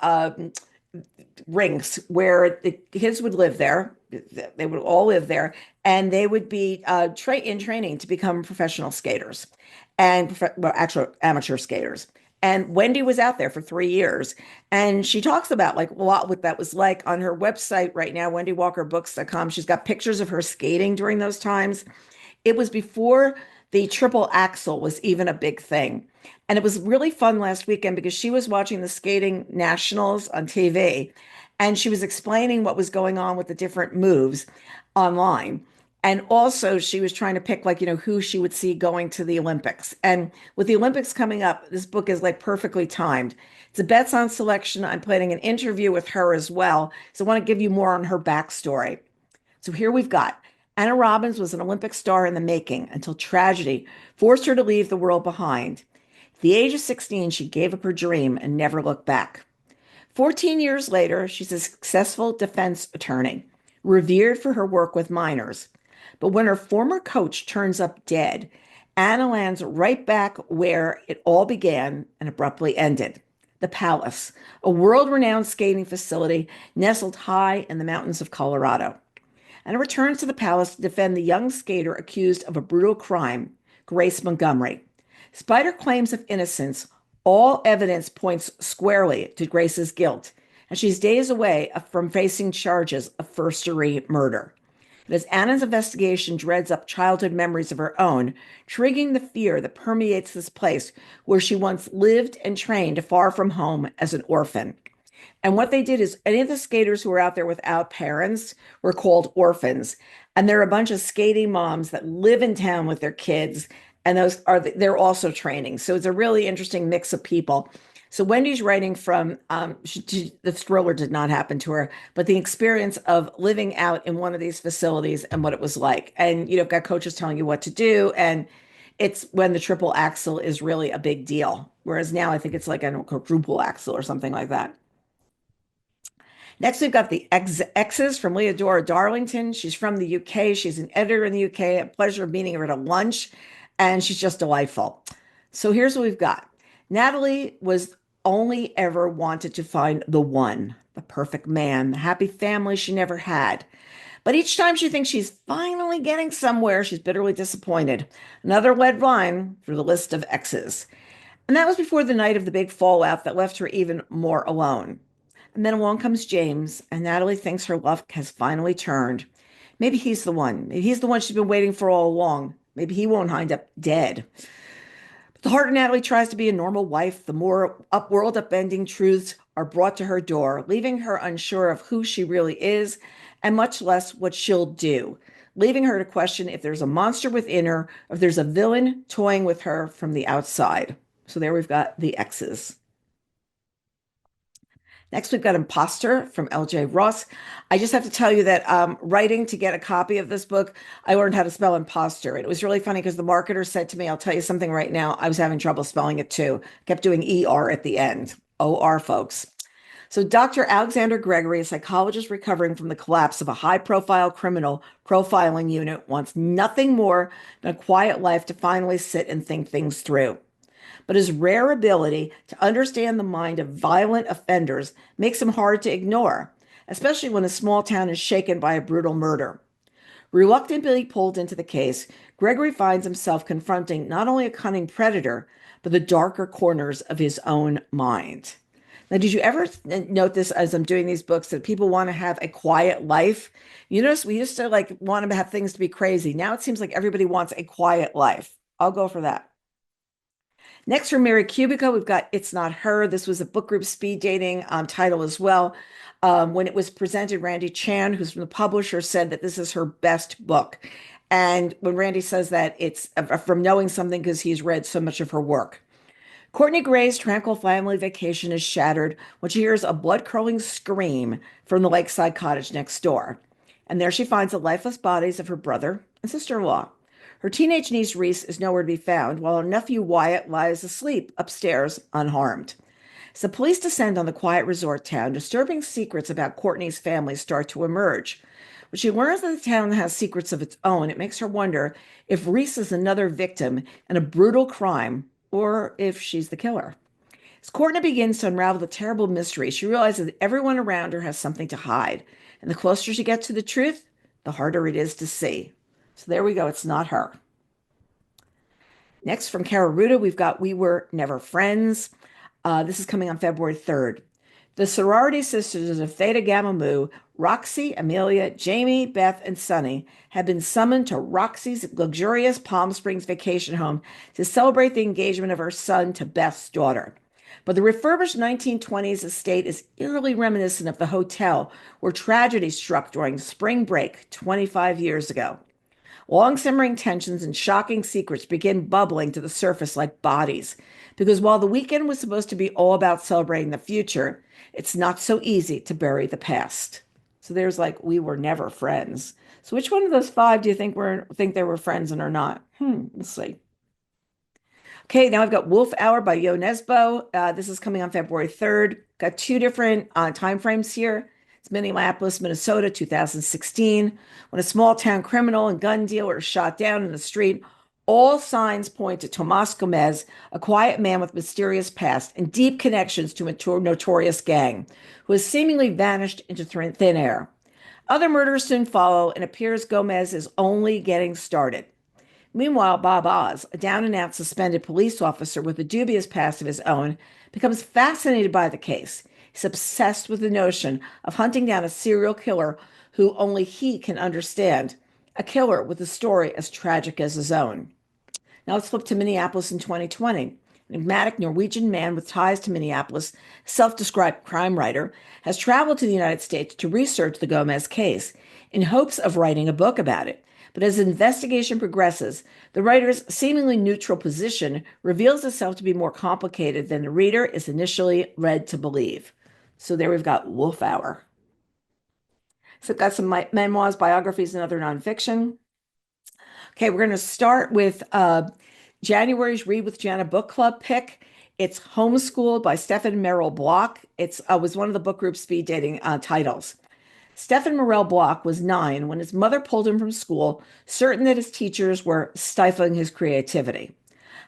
rinks where the kids would live there. They would all live there, and they would be in training to become professional skaters and actual amateur skaters. And Wendy was out there for 3 years. And she talks about like a lot what that was like on her website right now, wendywalkerbooks.com. She's got pictures of her skating during those times. It was before the triple axel was even a big thing. And it was really fun last weekend because she was watching the skating nationals on TV and she was explaining what was going on with the different moves online. And also she was trying to pick like, who she would see going to the Olympics. And with the Olympics coming up, this book is like perfectly timed. It's a bets on selection. I'm planning an interview with her as well. So I want to give you more on her backstory. So here we've got Anna Robbins was an Olympic star in the making until tragedy forced her to leave the world behind. At the age of 16, she gave up her dream and never looked back. 14 years later, she's a successful defense attorney, revered for her work with minors. But when her former coach turns up dead, Anna lands right back where it all began and abruptly ended. The Palace, a world-renowned skating facility nestled high in the mountains of Colorado. Anna returns to the Palace to defend the young skater accused of a brutal crime, Grace Montgomery. Despite her claims of innocence, all evidence points squarely to Grace's guilt, and she's days away from facing charges of first-degree murder. But as Anna's investigation dreads up childhood memories of her own, triggering the fear that permeates this place where she once lived and trained far from home as an orphan. And what they did is any of the skaters who were out there without parents were called orphans. And there are a bunch of skating moms that live in town with their kids, and they're also training. So it's a really interesting mix of people. So Wendy's writing from the thriller did not happen to her, but the experience of living out in one of these facilities and what it was like. And got coaches telling you what to do, and it's when the triple axel is really a big deal. Whereas now I think it's like a quadruple axel or something like that. Next, we've got the X's from Leodora Darlington. She's from the UK. She's an editor in the UK. A pleasure of meeting her at a lunch, and she's just delightful. So here's what we've got. Natalie was only ever wanted to find the one, the perfect man, the happy family she never had. But each time she thinks she's finally getting somewhere, she's bitterly disappointed. Another lead line through the list of exes. And that was before the night of the big fallout that left her even more alone. And then along comes James, and Natalie thinks her luck has finally turned. Maybe he's the one. Maybe he's the one she's been waiting for all along. Maybe he won't wind up dead. But the harder Natalie tries to be a normal wife, the more world upending truths are brought to her door, leaving her unsure of who she really is and much less what she'll do, leaving her to question if there's a monster within her, or if there's a villain toying with her from the outside. So there we've got the X's. Next, we've got Imposter from L.J. Ross. I just have to tell you that writing to get a copy of this book, I learned how to spell imposter. And it was really funny because the marketer said to me, I'll tell you something right now. I was having trouble spelling it too. Kept doing ER at the end. OR, folks. So, Dr. Alexander Gregory, a psychologist recovering from the collapse of a high profile criminal profiling unit, wants nothing more than a quiet life to finally sit and think things through. But his rare ability to understand the mind of violent offenders makes him hard to ignore, especially when a small town is shaken by a brutal murder. Reluctantly pulled into the case, Gregory finds himself confronting not only a cunning predator, but the darker corners of his own mind. Now, did you ever note this as I'm doing these books that people want to have a quiet life? You notice we used to like want to have things to be crazy. Now it seems like everybody wants a quiet life. I'll go for that. Next, from Mary Kubica, we've got It's Not Her. This was a book group speed dating title as well. When it was presented, Randy Chan, who's from the publisher, said that this is her best book. And when Randy says that, it's from knowing something because he's read so much of her work. Courtney Gray's tranquil family vacation is shattered when she hears a blood-curdling scream from the lakeside cottage next door. And there she finds the lifeless bodies of her brother and sister-in-law. Her teenage niece Reese is nowhere to be found, while her nephew Wyatt lies asleep upstairs unharmed. As the police descend on the quiet resort town, disturbing secrets about Courtney's family start to emerge. When she learns that the town has secrets of its own, it makes her wonder if Reese is another victim in a brutal crime or if she's the killer. As Courtney begins to unravel the terrible mystery, she realizes that everyone around her has something to hide. And the closer she gets to the truth, the harder it is to see. So there we go. It's not her. Next, from Kara Ruda, we've got We Were Never Friends. This is coming on February 3rd. The sorority sisters of Theta Gamma Mu, Roxy, Amelia, Jamie, Beth, and Sunny, have been summoned to Roxy's luxurious Palm Springs vacation home to celebrate the engagement of her son to Beth's daughter. But the refurbished 1920s estate is eerily reminiscent of the hotel where tragedy struck during spring break 25 years ago. Long simmering tensions and shocking secrets begin bubbling to the surface like bodies. Because while the weekend was supposed to be all about celebrating the future, it's not so easy to bury the past. So there's like, we were never friends. So which one of those five do you think they were friends and are not? Let's see. Okay, now I've got Wolf Hour by Yo Nesbo. This is coming on February 3rd. Got two different time frames here. It's Minneapolis, Minnesota, 2016, when a small town criminal and gun dealer is shot down in the street. All signs point to Tomas Gomez, a quiet man with mysterious past and deep connections to a notorious gang, who has seemingly vanished into thin air. Other murders soon follow, and it appears Gomez is only getting started. Meanwhile, Bob Oz, a down-and-out suspended police officer with a dubious past of his own, becomes fascinated by the case. He's obsessed with the notion of hunting down a serial killer who only he can understand, a killer with a story as tragic as his own. Now let's flip to Minneapolis in 2020. An enigmatic Norwegian man with ties to Minneapolis, self-described crime writer, has traveled to the United States to research the Gomez case in hopes of writing a book about it. But as the investigation progresses, the writer's seemingly neutral position reveals itself to be more complicated than the reader is initially led to believe. So there we've got Wolf Hour. So I've got some memoirs, biographies, and other nonfiction. Okay, we're going to start with January's Read with Jana book club pick. It's Homeschooled by Stefan Merrill Block. It was one of the book group speed dating titles. Stefan Morel Block was 9 when his mother pulled him from school, certain that his teachers were stifling his creativity.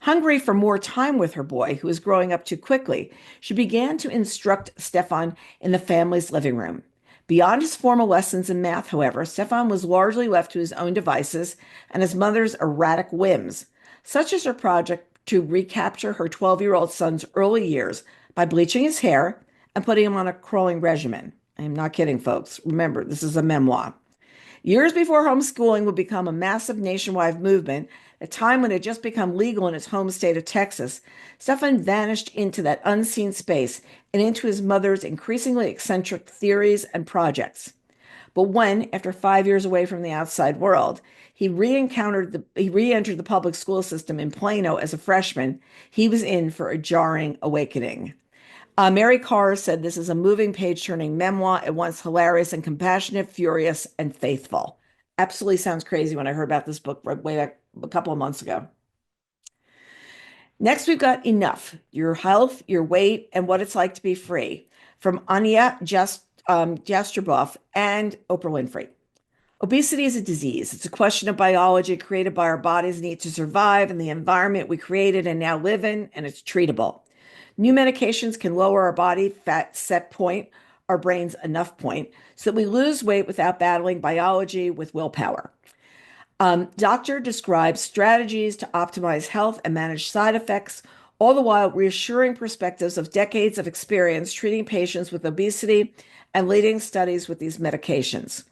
Hungry for more time with her boy, who was growing up too quickly, she began to instruct Stefan in the family's living room. Beyond his formal lessons in math, however, Stefan was largely left to his own devices and his mother's erratic whims, such as her project to recapture her 12-year-old son's early years by bleaching his hair and putting him on a crawling regimen. I am not kidding, folks. Remember, this is a memoir. Years before homeschooling would become a massive nationwide movement, a time when it had just become legal in his home state of Texas, Stefan vanished into that unseen space and into his mother's increasingly eccentric theories and projects. But when, after 5 years away from the outside world, he re-entered the public school system in Plano as a freshman, he was in for a jarring awakening. Mary Carr said this is a moving page turning memoir at once hilarious and compassionate, furious, and faithful. Absolutely sounds crazy when I heard about this book way back a couple of months ago. Next, we've got Enough, Your Health, Your Weight, and What It's Like to Be Free from Anya Jastreboff and Oprah Winfrey. Obesity is a disease. It's a question of biology created by our body's need to survive in the environment we created and now live in, and it's treatable. New medications can lower our body fat set point, our brain's enough point, so that we lose weight without battling biology with willpower. Doctor describes strategies to optimize health and manage side effects, all the while reassuring perspectives of decades of experience treating patients with obesity and leading studies with these medications.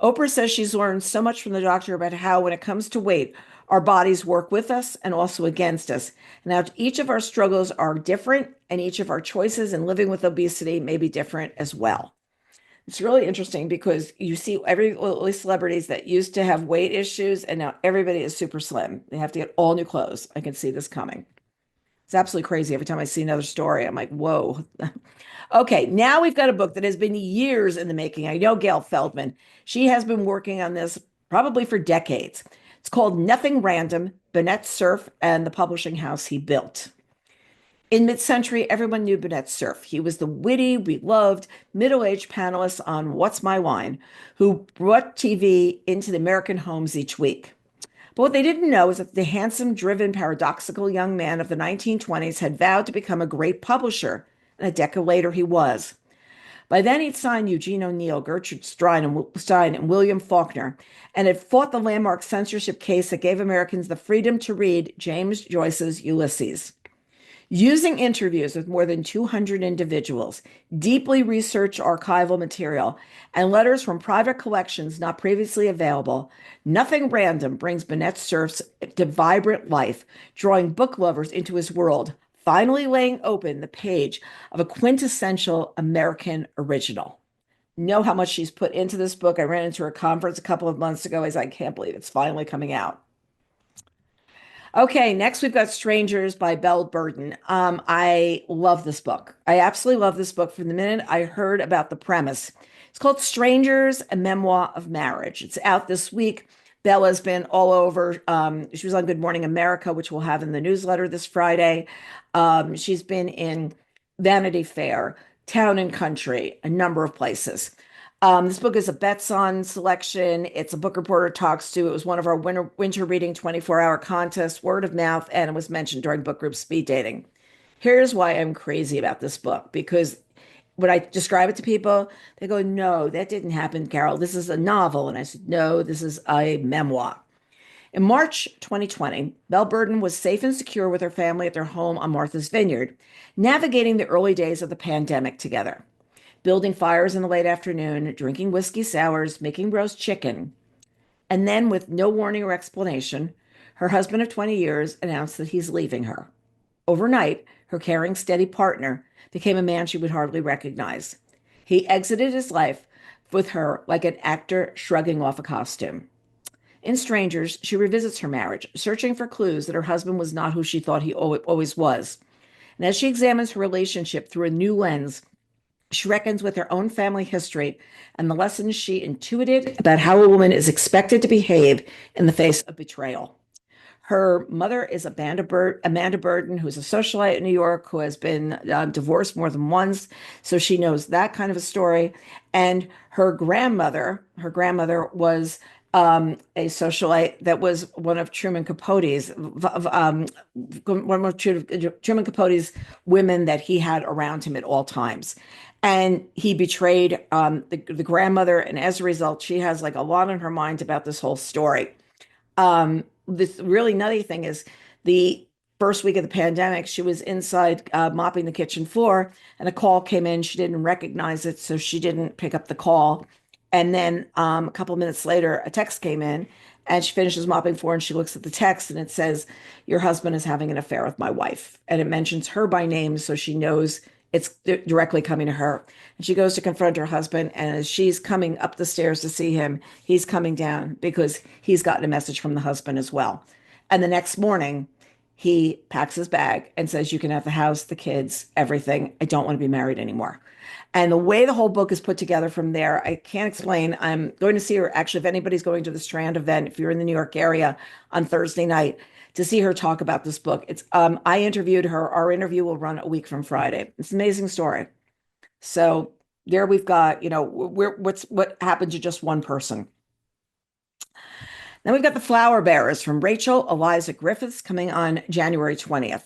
Oprah says she's learned so much from the doctor about how, when it comes to weight, our bodies work with us and also against us. Now, each of our struggles are different, and each of our choices in living with obesity may be different as well. It's really interesting because you see all these celebrities that used to have weight issues, and now everybody is super slim. They have to get all new clothes. I can see this coming. It's absolutely crazy. Every time I see another story, I'm like, whoa. Okay, now we've got a book that has been years in the making. I know Gail Feldman. She has been working on this probably for decades. It's called Nothing Random, Bennett Cerf and the Publishing House He Built. In mid-century, everyone knew Bennett Cerf. He was the witty, beloved, middle-aged panelist on What's My Wine, who brought TV into the American homes each week. But what they didn't know is that the handsome, driven, paradoxical young man of the 1920s had vowed to become a great publisher, and a decade later he was. By then, he'd signed Eugene O'Neill, Gertrude Stein, and William Faulkner, and had fought the landmark censorship case that gave Americans the freedom to read James Joyce's Ulysses. Using interviews with more than 200 individuals, deeply researched archival material, and letters from private collections not previously available, Nothing Random brings Bennett Cerf's to vibrant life, drawing book lovers into his world, finally laying open the page of a quintessential American original. Know how much she's put into this book. I ran into her conference a couple of months ago. I can't believe it's finally coming out. Okay, next we've got Strangers by Belle Burden. I love this book. I absolutely love this book from the minute I heard about the premise. It's called Strangers, a Memoir of Marriage. It's out this week. Bella's been all over. She was on Good Morning America, which we'll have in the newsletter this Friday. She's been in Vanity Fair, Town and Country, a number of places. This book is a bets on selection. It's a book reporter talks to. It was one of our winter reading 24-hour contests, word of mouth, and it was mentioned during book group speed dating. Here's why I'm crazy about this book, because when I describe it to people, they go, no, that didn't happen, Carol. This is a novel. And I said, no, this is a memoir. In March 2020, Belle Burden was safe and secure with her family at their home on Martha's Vineyard, navigating the early days of the pandemic together, building fires in the late afternoon, drinking whiskey sours, making roast chicken. And then, with no warning or explanation, her husband of 20 years announced that he's leaving her. Overnight, her caring, steady partner became a man she would hardly recognize. He exited his life with her like an actor shrugging off a costume. In Strangers, she revisits her marriage, searching for clues that her husband was not who she thought he always was. And as she examines her relationship through a new lens, she reckons with her own family history and the lessons she intuited about how a woman is expected to behave in the face of betrayal. Her mother is Amanda Burden, who's a socialite in New York, who has been divorced more than once, so she knows that kind of a story. And her grandmother was a socialite that was one of Truman Capote's women that he had around him at all times. And he betrayed the grandmother, and as a result, she has like a lot on her mind about this whole story. This really nutty thing is the first week of the pandemic, she was inside mopping the kitchen floor, and a call came in. She didn't recognize it, so she didn't pick up the call. And then a couple of minutes later, a text came in, and she finishes mopping floor, and she looks at the text, and it says, "Your husband is having an affair with my wife," and it mentions her by name, so she knows it's directly coming to her. And she goes to confront her husband, and as she's coming up the stairs to see him, he's coming down because he's gotten a message from the husband as well. And the next morning, he packs his bag and says, "You can have the house, the kids, everything. I don't want to be married anymore." And the way the whole book is put together from there, I can't explain. I'm going to see her. Actually, if anybody's going to the Strand event, if you're in the New York area on Thursday night, to see her talk about this book. I interviewed her. Our interview will run a week from Friday. It's an amazing story. So there we've got, what happened to just one person. Then we've got The Flower Bearers from Rachel Eliza Griffiths coming on January 20th.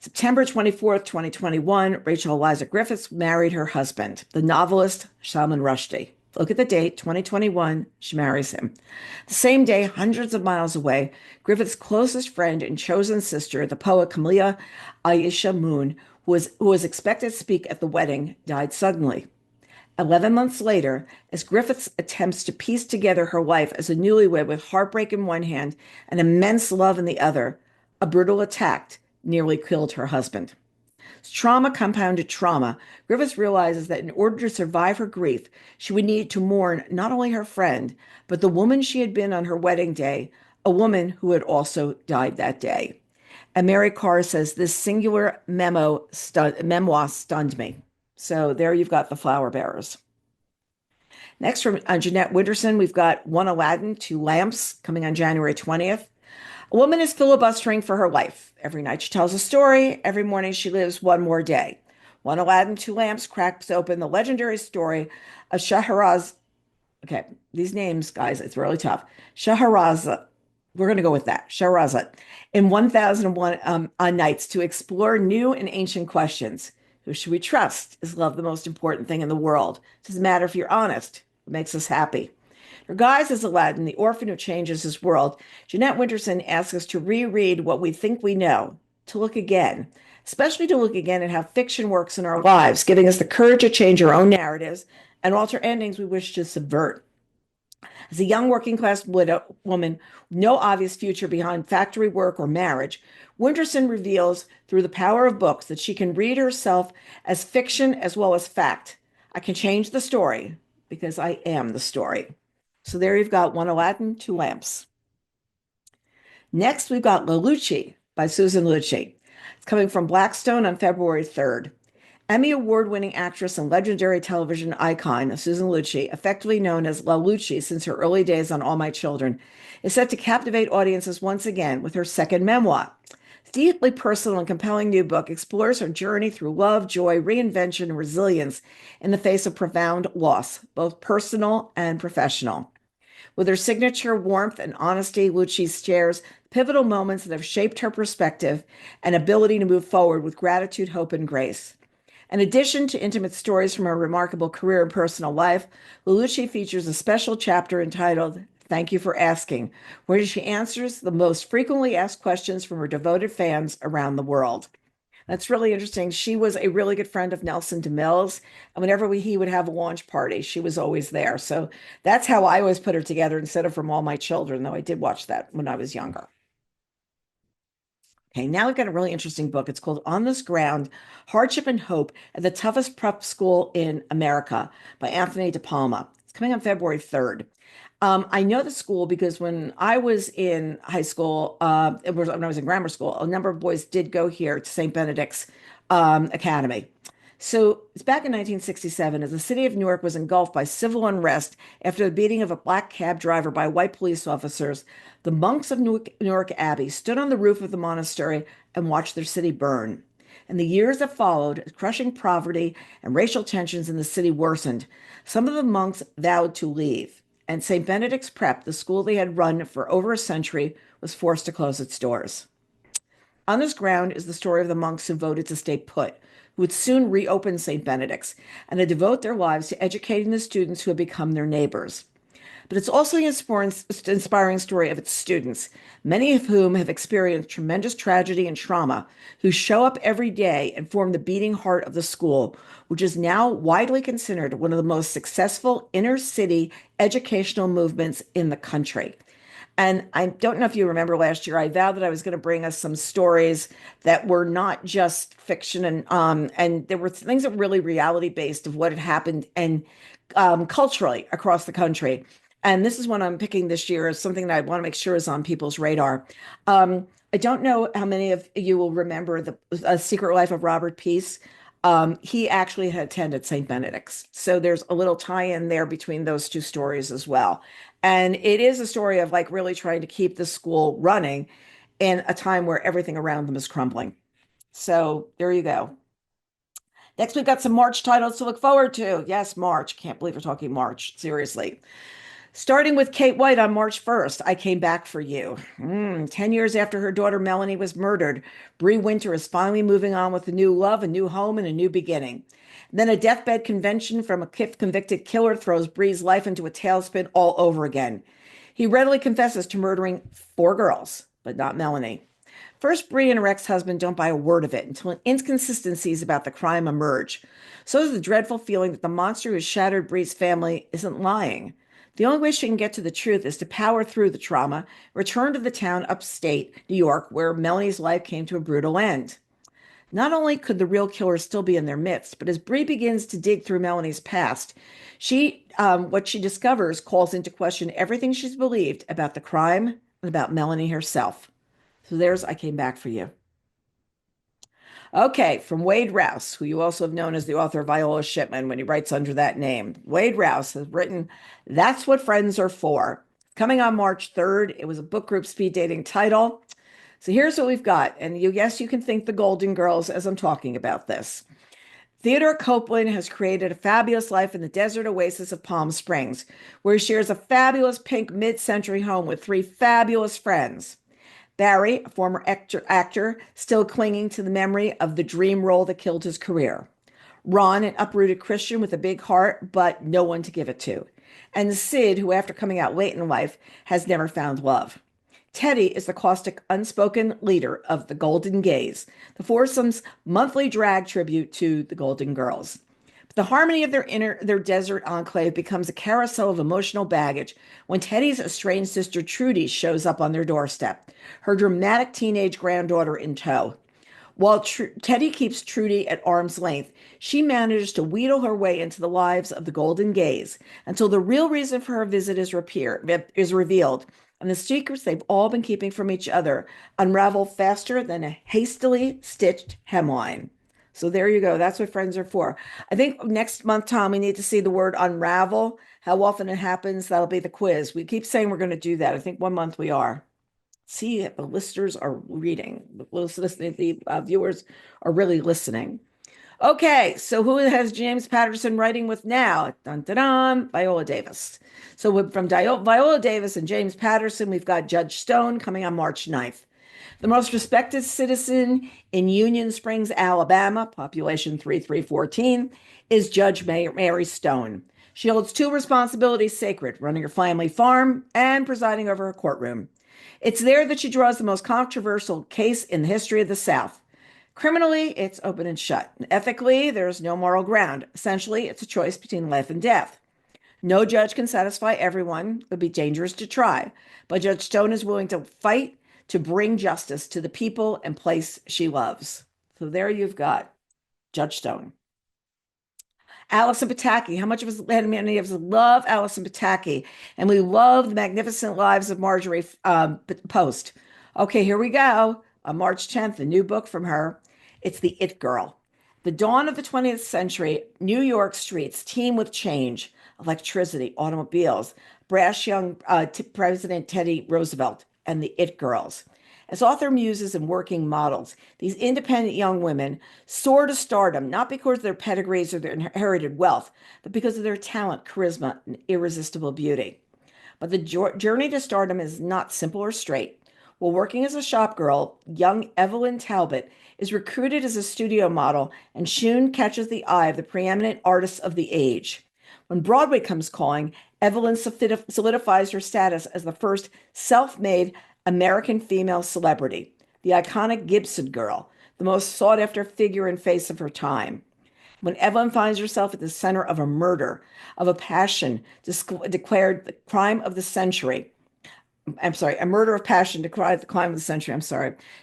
September 24th, 2021, Rachel Eliza Griffiths married her husband, the novelist Salman Rushdie. Look at the date, 2021, she marries him. The same day, hundreds of miles away, Griffith's closest friend and chosen sister, the poet Kamila Aisha Moon, who was expected to speak at the wedding, died suddenly. 11 months later, as Griffiths attempts to piece together her life as a newlywed with heartbreak in one hand and immense love in the other, a brutal attack nearly killed her husband. Trauma compounded trauma, Griffiths realizes that in order to survive her grief, she would need to mourn not only her friend, but the woman she had been on her wedding day, a woman who had also died that day. And Mary Karr says, "This singular memoir stunned me." So there you've got The Flower Bearers. Next from Jeanette Winterson, we've got One Aladdin, Two Lamps coming on January 20th. A woman is filibustering for her life. Every night she tells a story. Every morning she lives one more day. One Aladdin, Two Lamps cracks open the legendary story of Shahrazad. Okay, these names, guys, it's really tough. Shahrazad. We're going to go with that. Shahrazad. In 1001 Nights to explore new and ancient questions. Who should we trust? Is love the most important thing in the world? It doesn't matter if you're honest. It makes us happy. Disguised as Aladdin, the orphan who changes his world, Jeanette Winterson asks us to reread what we think we know, to look again, especially to look again at how fiction works in our lives, giving us the courage to change our own narratives and alter endings we wish to subvert. As a young working class woman with no obvious future behind factory work or marriage, Winterson reveals through the power of books that she can read herself as fiction as well as fact. I can change the story because I am the story. So there you've got One Aladdin, Two Lamps. Next, we've got La Lucci by Susan Lucci. It's coming from Blackstone on February 3rd. Emmy Award-winning actress and legendary television icon Susan Lucci, effectively known as La Lucci since her early days on All My Children, is set to captivate audiences once again with her second memoir. This deeply personal and compelling new book explores her journey through love, joy, reinvention, and resilience in the face of profound loss, both personal and professional. With her signature warmth and honesty, Lucci shares pivotal moments that have shaped her perspective and ability to move forward with gratitude, hope, and grace. In addition to intimate stories from her remarkable career and personal life, Lucci features a special chapter entitled Thank You for Asking, where she answers the most frequently asked questions from her devoted fans around the world. That's really interesting. She was a really good friend of Nelson DeMille's, and whenever he would have a launch party, she was always there. So that's how I always put her together instead of From All My Children, though I did watch that when I was younger. Okay, now we've got a really interesting book. It's called On This Ground, Hardship and Hope at the Toughest Prep School in America by Anthony DePalma. It's coming on February 3rd. I know the school because when I was in high school, when I was in grammar school, a number of boys did go here to St. Benedict's Academy. So it's back in 1967 as the city of Newark was engulfed by civil unrest after the beating of a black cab driver by white police officers. The monks of Newark Abbey stood on the roof of the monastery and watched their city burn. In the years that followed, as crushing poverty and racial tensions in the city worsened, some of the monks vowed to leave. and St. Benedict's Prep, the school they had run for over a century, was forced to close its doors. On this ground is the story of the monks who voted to stay put, who would soon reopen St. Benedict's and to devote their lives to educating the students who had become their neighbors. But it's also the inspiring story of its students, many of whom have experienced tremendous tragedy and trauma, who show up every day and form the beating heart of the school, which is now widely considered one of the most successful inner city educational movements in the country. And I don't know if you remember last year, I vowed that I was going to bring us some stories that were not just fiction and there were things that were really reality based of what had happened and culturally across the country. And this is one I'm picking this year as something that I want to make sure is on people's radar. I don't know how many of you will remember the Secret Life of Robert Peace. He actually had attended St. Benedict's. So there's a little tie-in there between those two stories as well. And it is a story of like really trying to keep the school running in a time where everything around them is crumbling. So there you go. Next, we've got some March titles to look forward to. Yes, March. Can't believe we're talking March. Seriously. Starting with Kate White on March 1st, I Came Back for You. 10 years after her daughter Melanie was murdered, Bree Winter is finally moving on with a new love, a new home, and a new beginning. Then a deathbed convention from a convicted killer throws Bree's life into a tailspin all over again. He readily confesses to murdering 4 girls, but not Melanie. First, Bree and her ex-husband don't buy a word of it until inconsistencies about the crime emerge. So is the dreadful feeling that the monster who shattered Bree's family isn't lying. The only way she can get to the truth is to power through the trauma, return to the town upstate New York where Melanie's life came to a brutal end. Not only could the real killer still be in their midst, but as Bree begins to dig through Melanie's past, what she discovers calls into question everything she's believed about the crime and about Melanie herself. So there's I Came Back for You. Okay, from Wade Rouse, who you also have known as the author of Viola Shipman when he writes under that name. Wade Rouse has written That's What Friends Are For. Coming on March 3rd, it was a book group speed dating title. So here's what we've got. And yes, you can think the Golden Girls as I'm talking about this. Theodore Copeland has created a fabulous life in the desert oasis of Palm Springs, where he shares a fabulous pink mid-century home with 3 fabulous friends. Barry, a former actor, still clinging to the memory of the dream role that killed his career. Ron, an uprooted Christian with a big heart, but no one to give it to. And Sid, who after coming out late in life, has never found love. Teddy is the caustic, unspoken leader of the Golden Gaze, the foursome's monthly drag tribute to the Golden Girls. But the harmony of their desert enclave becomes a carousel of emotional baggage when Teddy's estranged sister Trudy shows up on their doorstep, her dramatic teenage granddaughter in tow. While Teddy keeps Trudy at arm's length, she manages to wheedle her way into the lives of the Golden Gaze until the real reason for her visit is revealed, and the secrets they've all been keeping from each other unravel faster than a hastily stitched hemline. So there you go. That's what friends are for. I think next month, Tom, we need to see the word unravel, how often it happens. That'll be the quiz. We keep saying we're going to do that. I think one month we are. See if the listeners are reading. The viewers are really listening. Okay, so who has James Patterson writing with now? Dun, dun, dun, Viola Davis. So from Viola Davis and James Patterson, we've got Judge Stone coming on March 9th. The most respected citizen in Union Springs, Alabama, population 3314, is Judge Mary Stone. She holds 2 responsibilities sacred, running her family farm and presiding over her courtroom. It's there that she draws the most controversial case in the history of the South. Criminally, it's open and shut. Ethically, there's no moral ground. Essentially, it's a choice between life and death. No judge can satisfy everyone. It would be dangerous to try. But Judge Stone is willing to fight to bring justice to the people and place she loves. So there you've got Judge Stone. Allison Pataki. How much of us, many of us love Allison Pataki, and we love the magnificent lives of Marjorie Post. Okay, here we go. On March 10th, a new book from her. It's The It Girl. The dawn of the 20th century, New York streets teem with change, electricity, automobiles, brash young President Teddy Roosevelt, and the It Girls. As author muses and working models, these independent young women soar to stardom, not because of their pedigrees or their inherited wealth, but because of their talent, charisma, and irresistible beauty. But the journey to stardom is not simple or straight. While working as a shop girl, young Evelyn Talbot is recruited as a studio model and soon catches the eye of the preeminent artists of the age. When Broadway comes calling, Evelyn solidifies her status as the first self made American female celebrity, the iconic Gibson girl, the most sought after figure and face of her time. When Evelyn finds herself at the center of a murder, of a passion declared the crime of the century, a murder of passion declared the crime of the century,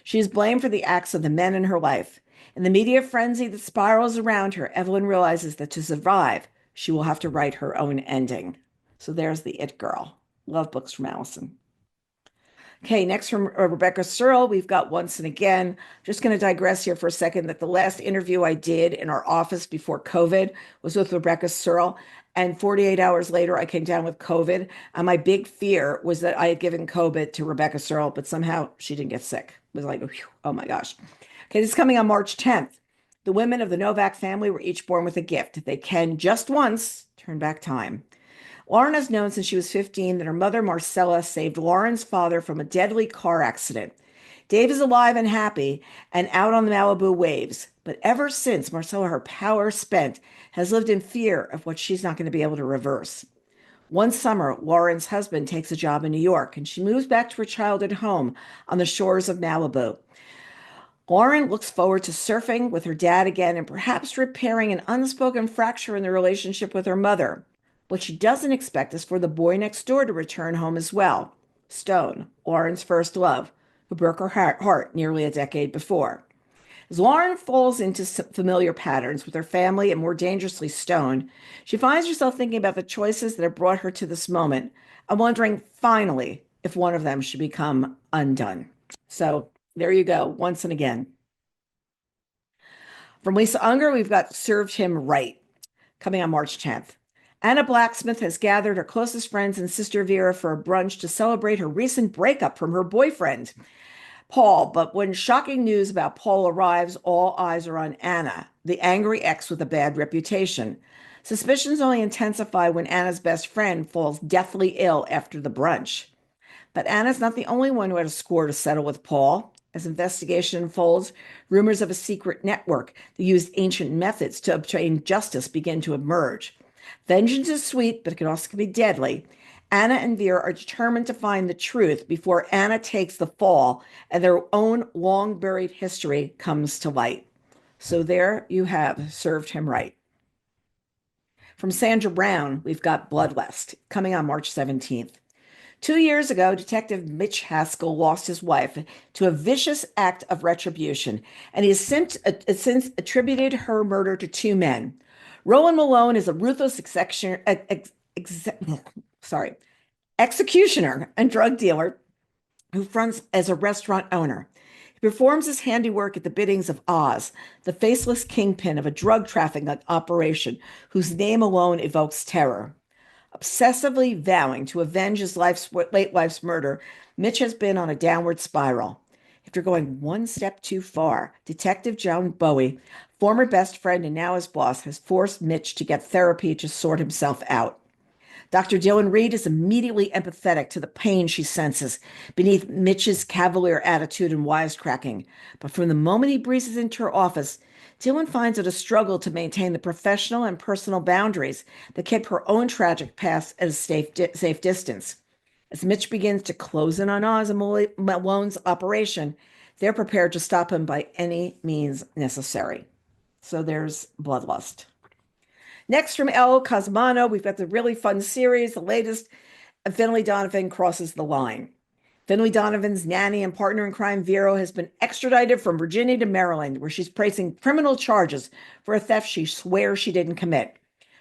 she is blamed for the acts of the men in her life. In the media frenzy that spirals around her, Evelyn realizes that to survive, she will have to write her own ending. So there's the It Girl. Love books from Allison. Okay, next from Rebecca Searle, we've got Once and Again. Just going to digress here for a second that the last interview I did in our office before COVID was with Rebecca Searle. And 48 hours later, I came down with COVID. And my big fear was that I had given COVID to Rebecca Searle, but somehow she didn't get sick. It was like, oh my gosh. Okay, this is coming on March 10th. The women of the Novak family were each born with a gift. They can just once turn back time. Lauren has known since she was 15 that her mother, Marcella, saved Lauren's father from a deadly car accident. Dave is alive and happy and out on the Malibu waves. But ever since Marcella, her power spent, has lived in fear of what she's not going to be able to reverse. One summer, Lauren's husband takes a job in New York and she moves back to her childhood home on the shores of Malibu. Lauren looks forward to surfing with her dad again and perhaps repairing an unspoken fracture in the relationship with her mother. What she doesn't expect is for the boy next door to return home as well. Stone, Lauren's first love, who broke her heart nearly a decade before. As Lauren falls into familiar patterns with her family and more dangerously Stone, she finds herself thinking about the choices that have brought her to this moment and wondering, finally, if one of them should become undone. So there you go, Once and Again. From Lisa Unger, we've got Served Him Right, coming on March 10th. Anna Blacksmith has gathered her closest friends and sister Vera for a brunch to celebrate her recent breakup from her boyfriend, Paul. But when shocking news about Paul arrives, all eyes are on Anna, the angry ex with a bad reputation. Suspicions only intensify when Anna's best friend falls deathly ill after the brunch. But Anna's not the only one who had a score to settle with Paul. As investigation unfolds, rumors of a secret network that used ancient methods to obtain justice begin to emerge. Vengeance is sweet, but it can also be deadly. Anna and Vera are determined to find the truth before Anna takes the fall and their own long buried history comes to light. So there you have Served Him Right. From Sandra Brown, we've got Bloodlust, coming on March 17th. 2 years ago, Detective Mitch Haskell lost his wife to a vicious act of retribution, and he has since attributed her murder to two men. Roland Malone is a ruthless executioner and drug dealer who fronts as a restaurant owner. He performs his handiwork at the biddings of Oz, the faceless kingpin of a drug trafficking operation whose name alone evokes terror. Obsessively vowing to avenge his late wife's murder, Mitch has been on a downward spiral. After going one step too far, Detective John Bowie, former best friend and now his boss, has forced Mitch to get therapy to sort himself out. Dr. Dylan Reed is immediately empathetic to the pain she senses beneath Mitch's cavalier attitude and wisecracking. But from the moment he breezes into her office, Dylan finds it a struggle to maintain the professional and personal boundaries that kept her own tragic past at a safe distance. As Mitch begins to close in on Oz and Malone's operation, they're prepared to stop him by any means necessary. So there's Bloodlust. Next, from El Cosmano, we've got the really fun series, the latest, Finley Donovan Crosses the Line. Finley Donovan's nanny and partner in crime, Vero, has been extradited from Virginia to Maryland, where she's facing criminal charges for a theft she swears she didn't commit.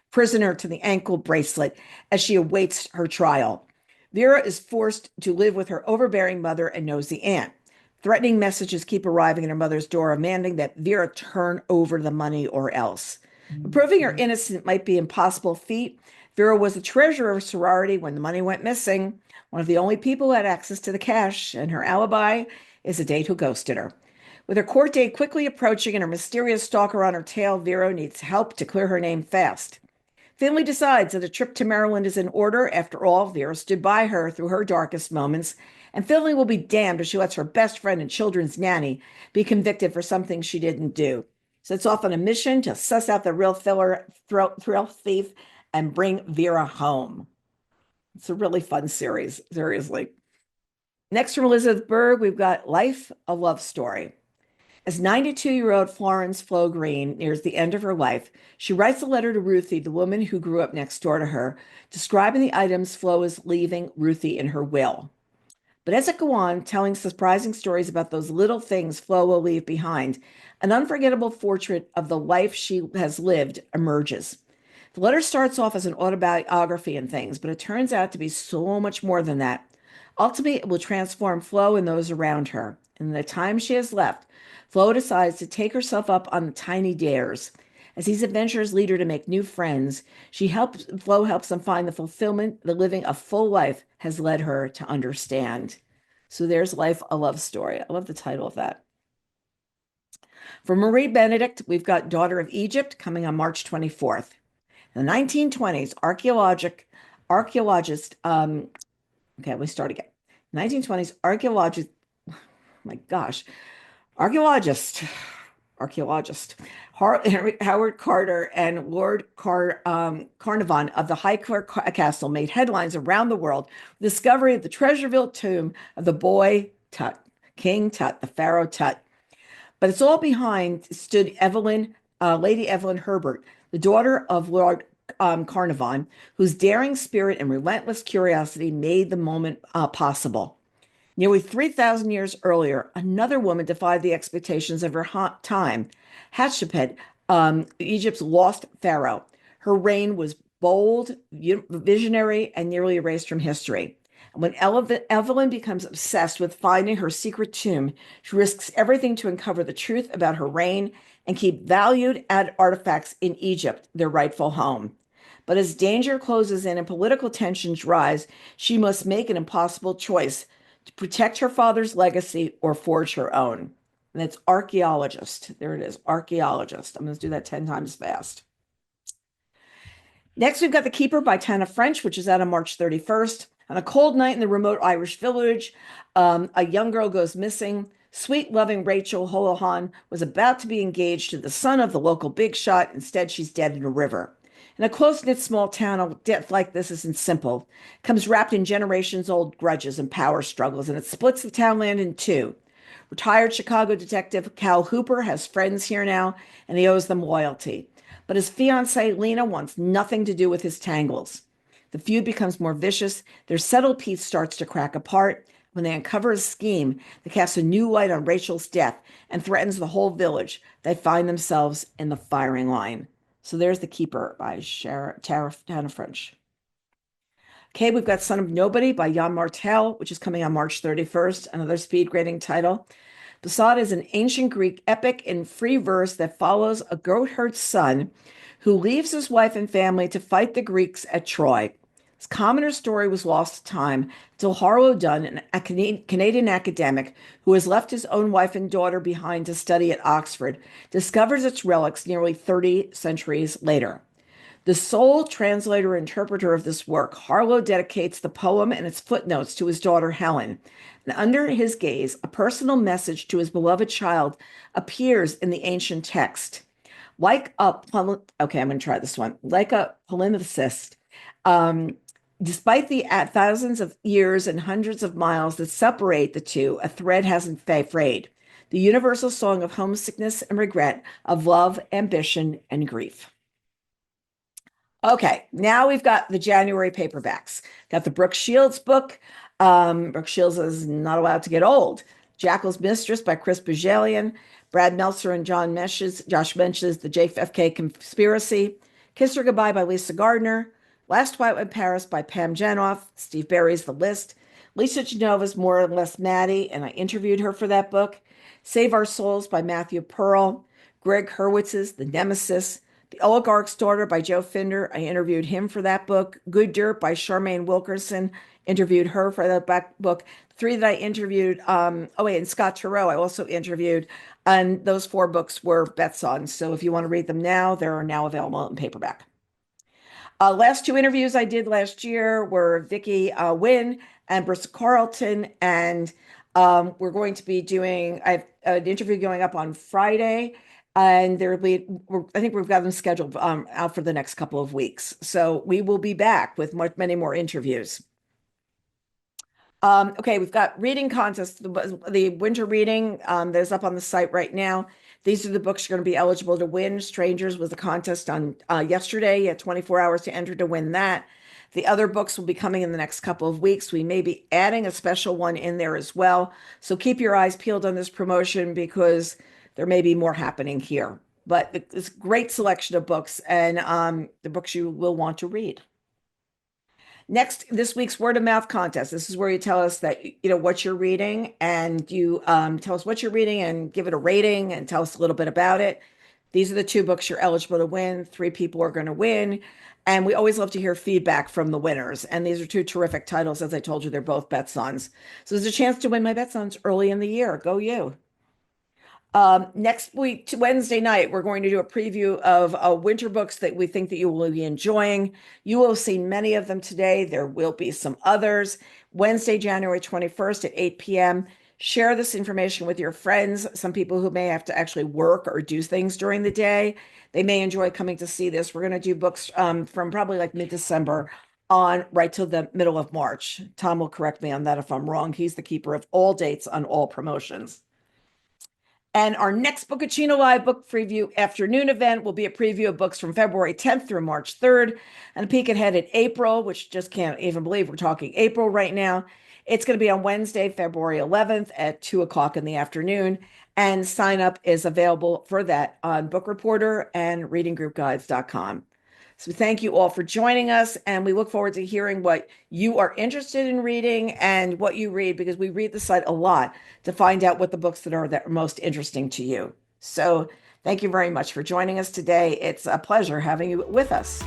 Prisoner to the ankle bracelet as she awaits her trial. Vera is forced to live with her overbearing mother and nosy aunt. Threatening messages keep arriving at her mother's door, demanding that Vera turn over the money or else. Proving her innocent might be an impossible feat. Vera was the treasurer of a sorority when the money went missing, one of the only people who had access to the cash, and her alibi is a date who ghosted her. With her court date quickly approaching and her mysterious stalker on her tail, Vera needs help to clear her name fast. Finley decides that a trip to Maryland is in order. After all, Vera stood by her through her darkest moments, and Finley will be damned if she lets her best friend and children's nanny be convicted for something she didn't do. Sets off on a mission to suss out the real thrill thief and bring Vera home. It's a really fun series, seriously. Next from Elizabeth Berg, we've got Life, a Love Story. As 92-year-old Florence Flo Green nears the end of her life, she writes a letter to Ruthie, the woman who grew up next door to her, describing the items Flo is leaving Ruthie in her will. But as it goes on, telling surprising stories about those little things Flo will leave behind, an unforgettable portrait of the life she has lived emerges. The letter starts off as an autobiography and things, but it turns out to be so much more than that. Ultimately, it will transform Flo and those around her. In the time she has left, Flo decides to take herself up on the tiny dares. As these adventures lead her to make new friends, Flo helps them find the fulfillment the living a full life has led her to understand. So there's Life, a Love Story. I love the title of that. For Marie Benedict, we've got Daughter of Egypt coming on March 24th. In the 1920s, archaeologist, okay, we start again. 1920s, oh my gosh, archaeologist, Howard Carter and Lord Carnarvon of the Highclere Castle made headlines around the world with the discovery of the Treasureville tomb of the boy Tut, King Tut, the Pharaoh Tut. But it's all behind stood Lady Evelyn Herbert, the daughter of Lord Carnarvon, whose daring spirit and relentless curiosity made the moment possible. Nearly 3,000 years earlier, another woman defied the expectations of her time. Hatshepsut, Egypt's lost pharaoh. Her reign was bold, visionary, and nearly erased from history. And when Evelyn becomes obsessed with finding her secret tomb, she risks everything to uncover the truth about her reign and keep valued artifacts in Egypt, their rightful home. But as danger closes in and political tensions rise, she must make an impossible choice to protect her father's legacy or forge her own. And it's archaeologist. There it is, archaeologist. I'm going to do that 10 times fast. Next, we've got The Keeper by Tana French, which is out on March 31st. On a cold night in the remote Irish village, a young girl goes missing. Sweet, loving Rachel Holohan was about to be engaged to the son of the local big shot. Instead, she's dead in a river. In a close-knit small town, a death like this isn't simple. It comes wrapped in generations-old grudges and power struggles, and it splits the townland in two. Retired Chicago detective Cal Hooper has friends here now, and he owes them loyalty. But his fiancée, Lena, wants nothing to do with his tangles. The feud becomes more vicious. Their settled peace starts to crack apart. When they uncover a scheme that casts a new light on Rachel's death and threatens the whole village, they find themselves in the firing line. So there's The Keeper by Tana French. Okay, we've got Son of Nobody by Jan Martel, which is coming on March 31st, another speed grading title. Basad is an ancient Greek epic in free verse that follows a goatherd son who leaves his wife and family to fight the Greeks at Troy. His commoner story was lost to time until Harlow Dunn, a Canadian academic who has left his own wife and daughter behind to study at Oxford, discovers its relics nearly 30 centuries later. The sole translator interpreter of this work, Harlow dedicates the poem and its footnotes to his daughter Helen. And under his gaze, a personal message to his beloved child appears in the ancient text. Like a palimpsest, despite the thousands of years and hundreds of miles that separate the two, a thread hasn't frayed. The universal song of homesickness and regret, of love, ambition, and grief. Okay, now we've got the January paperbacks. Got the Brooke Shields book. Brooke Shields is not allowed to get old. Jackal's Mistress by Chris Bajalian. Brad Meltzer and Josh Mensch's The JFK Conspiracy. Kiss Her Goodbye by Lisa Gardner. Last White in Paris by Pam Janoff. Steve Berry's The List. Lisa Genova's More or Less Maddie, and I interviewed her for that book. Save Our Souls by Matthew Pearl. Greg Hurwitz's The Nemesis. The Oligarch's Daughter by Joe Finder. I interviewed him for that book. Good Dirt by Charmaine Wilkerson. Interviewed her for that book. Three that I interviewed, and Scott Turow I also interviewed. And those four books were bets on. So if you want to read them now, they're now available in paperback. Last two interviews I did last year were Vicky Wynn and Bristol Carlton, and we're going to be doing. I have an interview going up on Friday, and there'll be. I think we've got them scheduled out for the next couple of weeks, so we will be back with many more interviews. Okay, we've got reading contests. The winter reading that's up on the site right now. These are the books you're going to be eligible to win. Strangers was the contest on yesterday. You had 24 hours to enter to win that. The other books will be coming in the next couple of weeks. We may be adding a special one in there as well. So keep your eyes peeled on this promotion because there may be more happening here. But it's a great selection of books and the books you will want to read. Next, this week's word of mouth contest. This is where you tell us that what you're reading, and you tell us what you're reading and give it a rating and tell us a little bit about it. These are the two books you're eligible to win. Three people are going to win, and we always love to hear feedback from the winners. And these are two terrific titles, as I told you, they're both Betsons. So there's a chance to win my Betsons early in the year. Go you! Next week, Wednesday night, we're going to do a preview of winter books that we think that you will be enjoying. You will have seen many of them today. There will be some others. Wednesday, January 21st at 8 p.m. Share this information with your friends, some people who may have to actually work or do things during the day. They may enjoy coming to see this. We're going to do books from probably like mid-December on right till the middle of March. Tom will correct me on that if I'm wrong. He's the keeper of all dates on all promotions. And our next Bookaccino Live book preview afternoon event will be a preview of books from February 10th through March 3rd and a peek ahead at April, which just can't even believe we're talking April right now. It's going to be on Wednesday, February 11th at 2 o'clock in the afternoon. And sign up is available for that on Bookreporter and readinggroupguides.com. So thank you all for joining us, and we look forward to hearing what you are interested in reading and what you read, because we read the site a lot to find out what the books that are most interesting to you. So thank you very much for joining us today. It's a pleasure having you with us.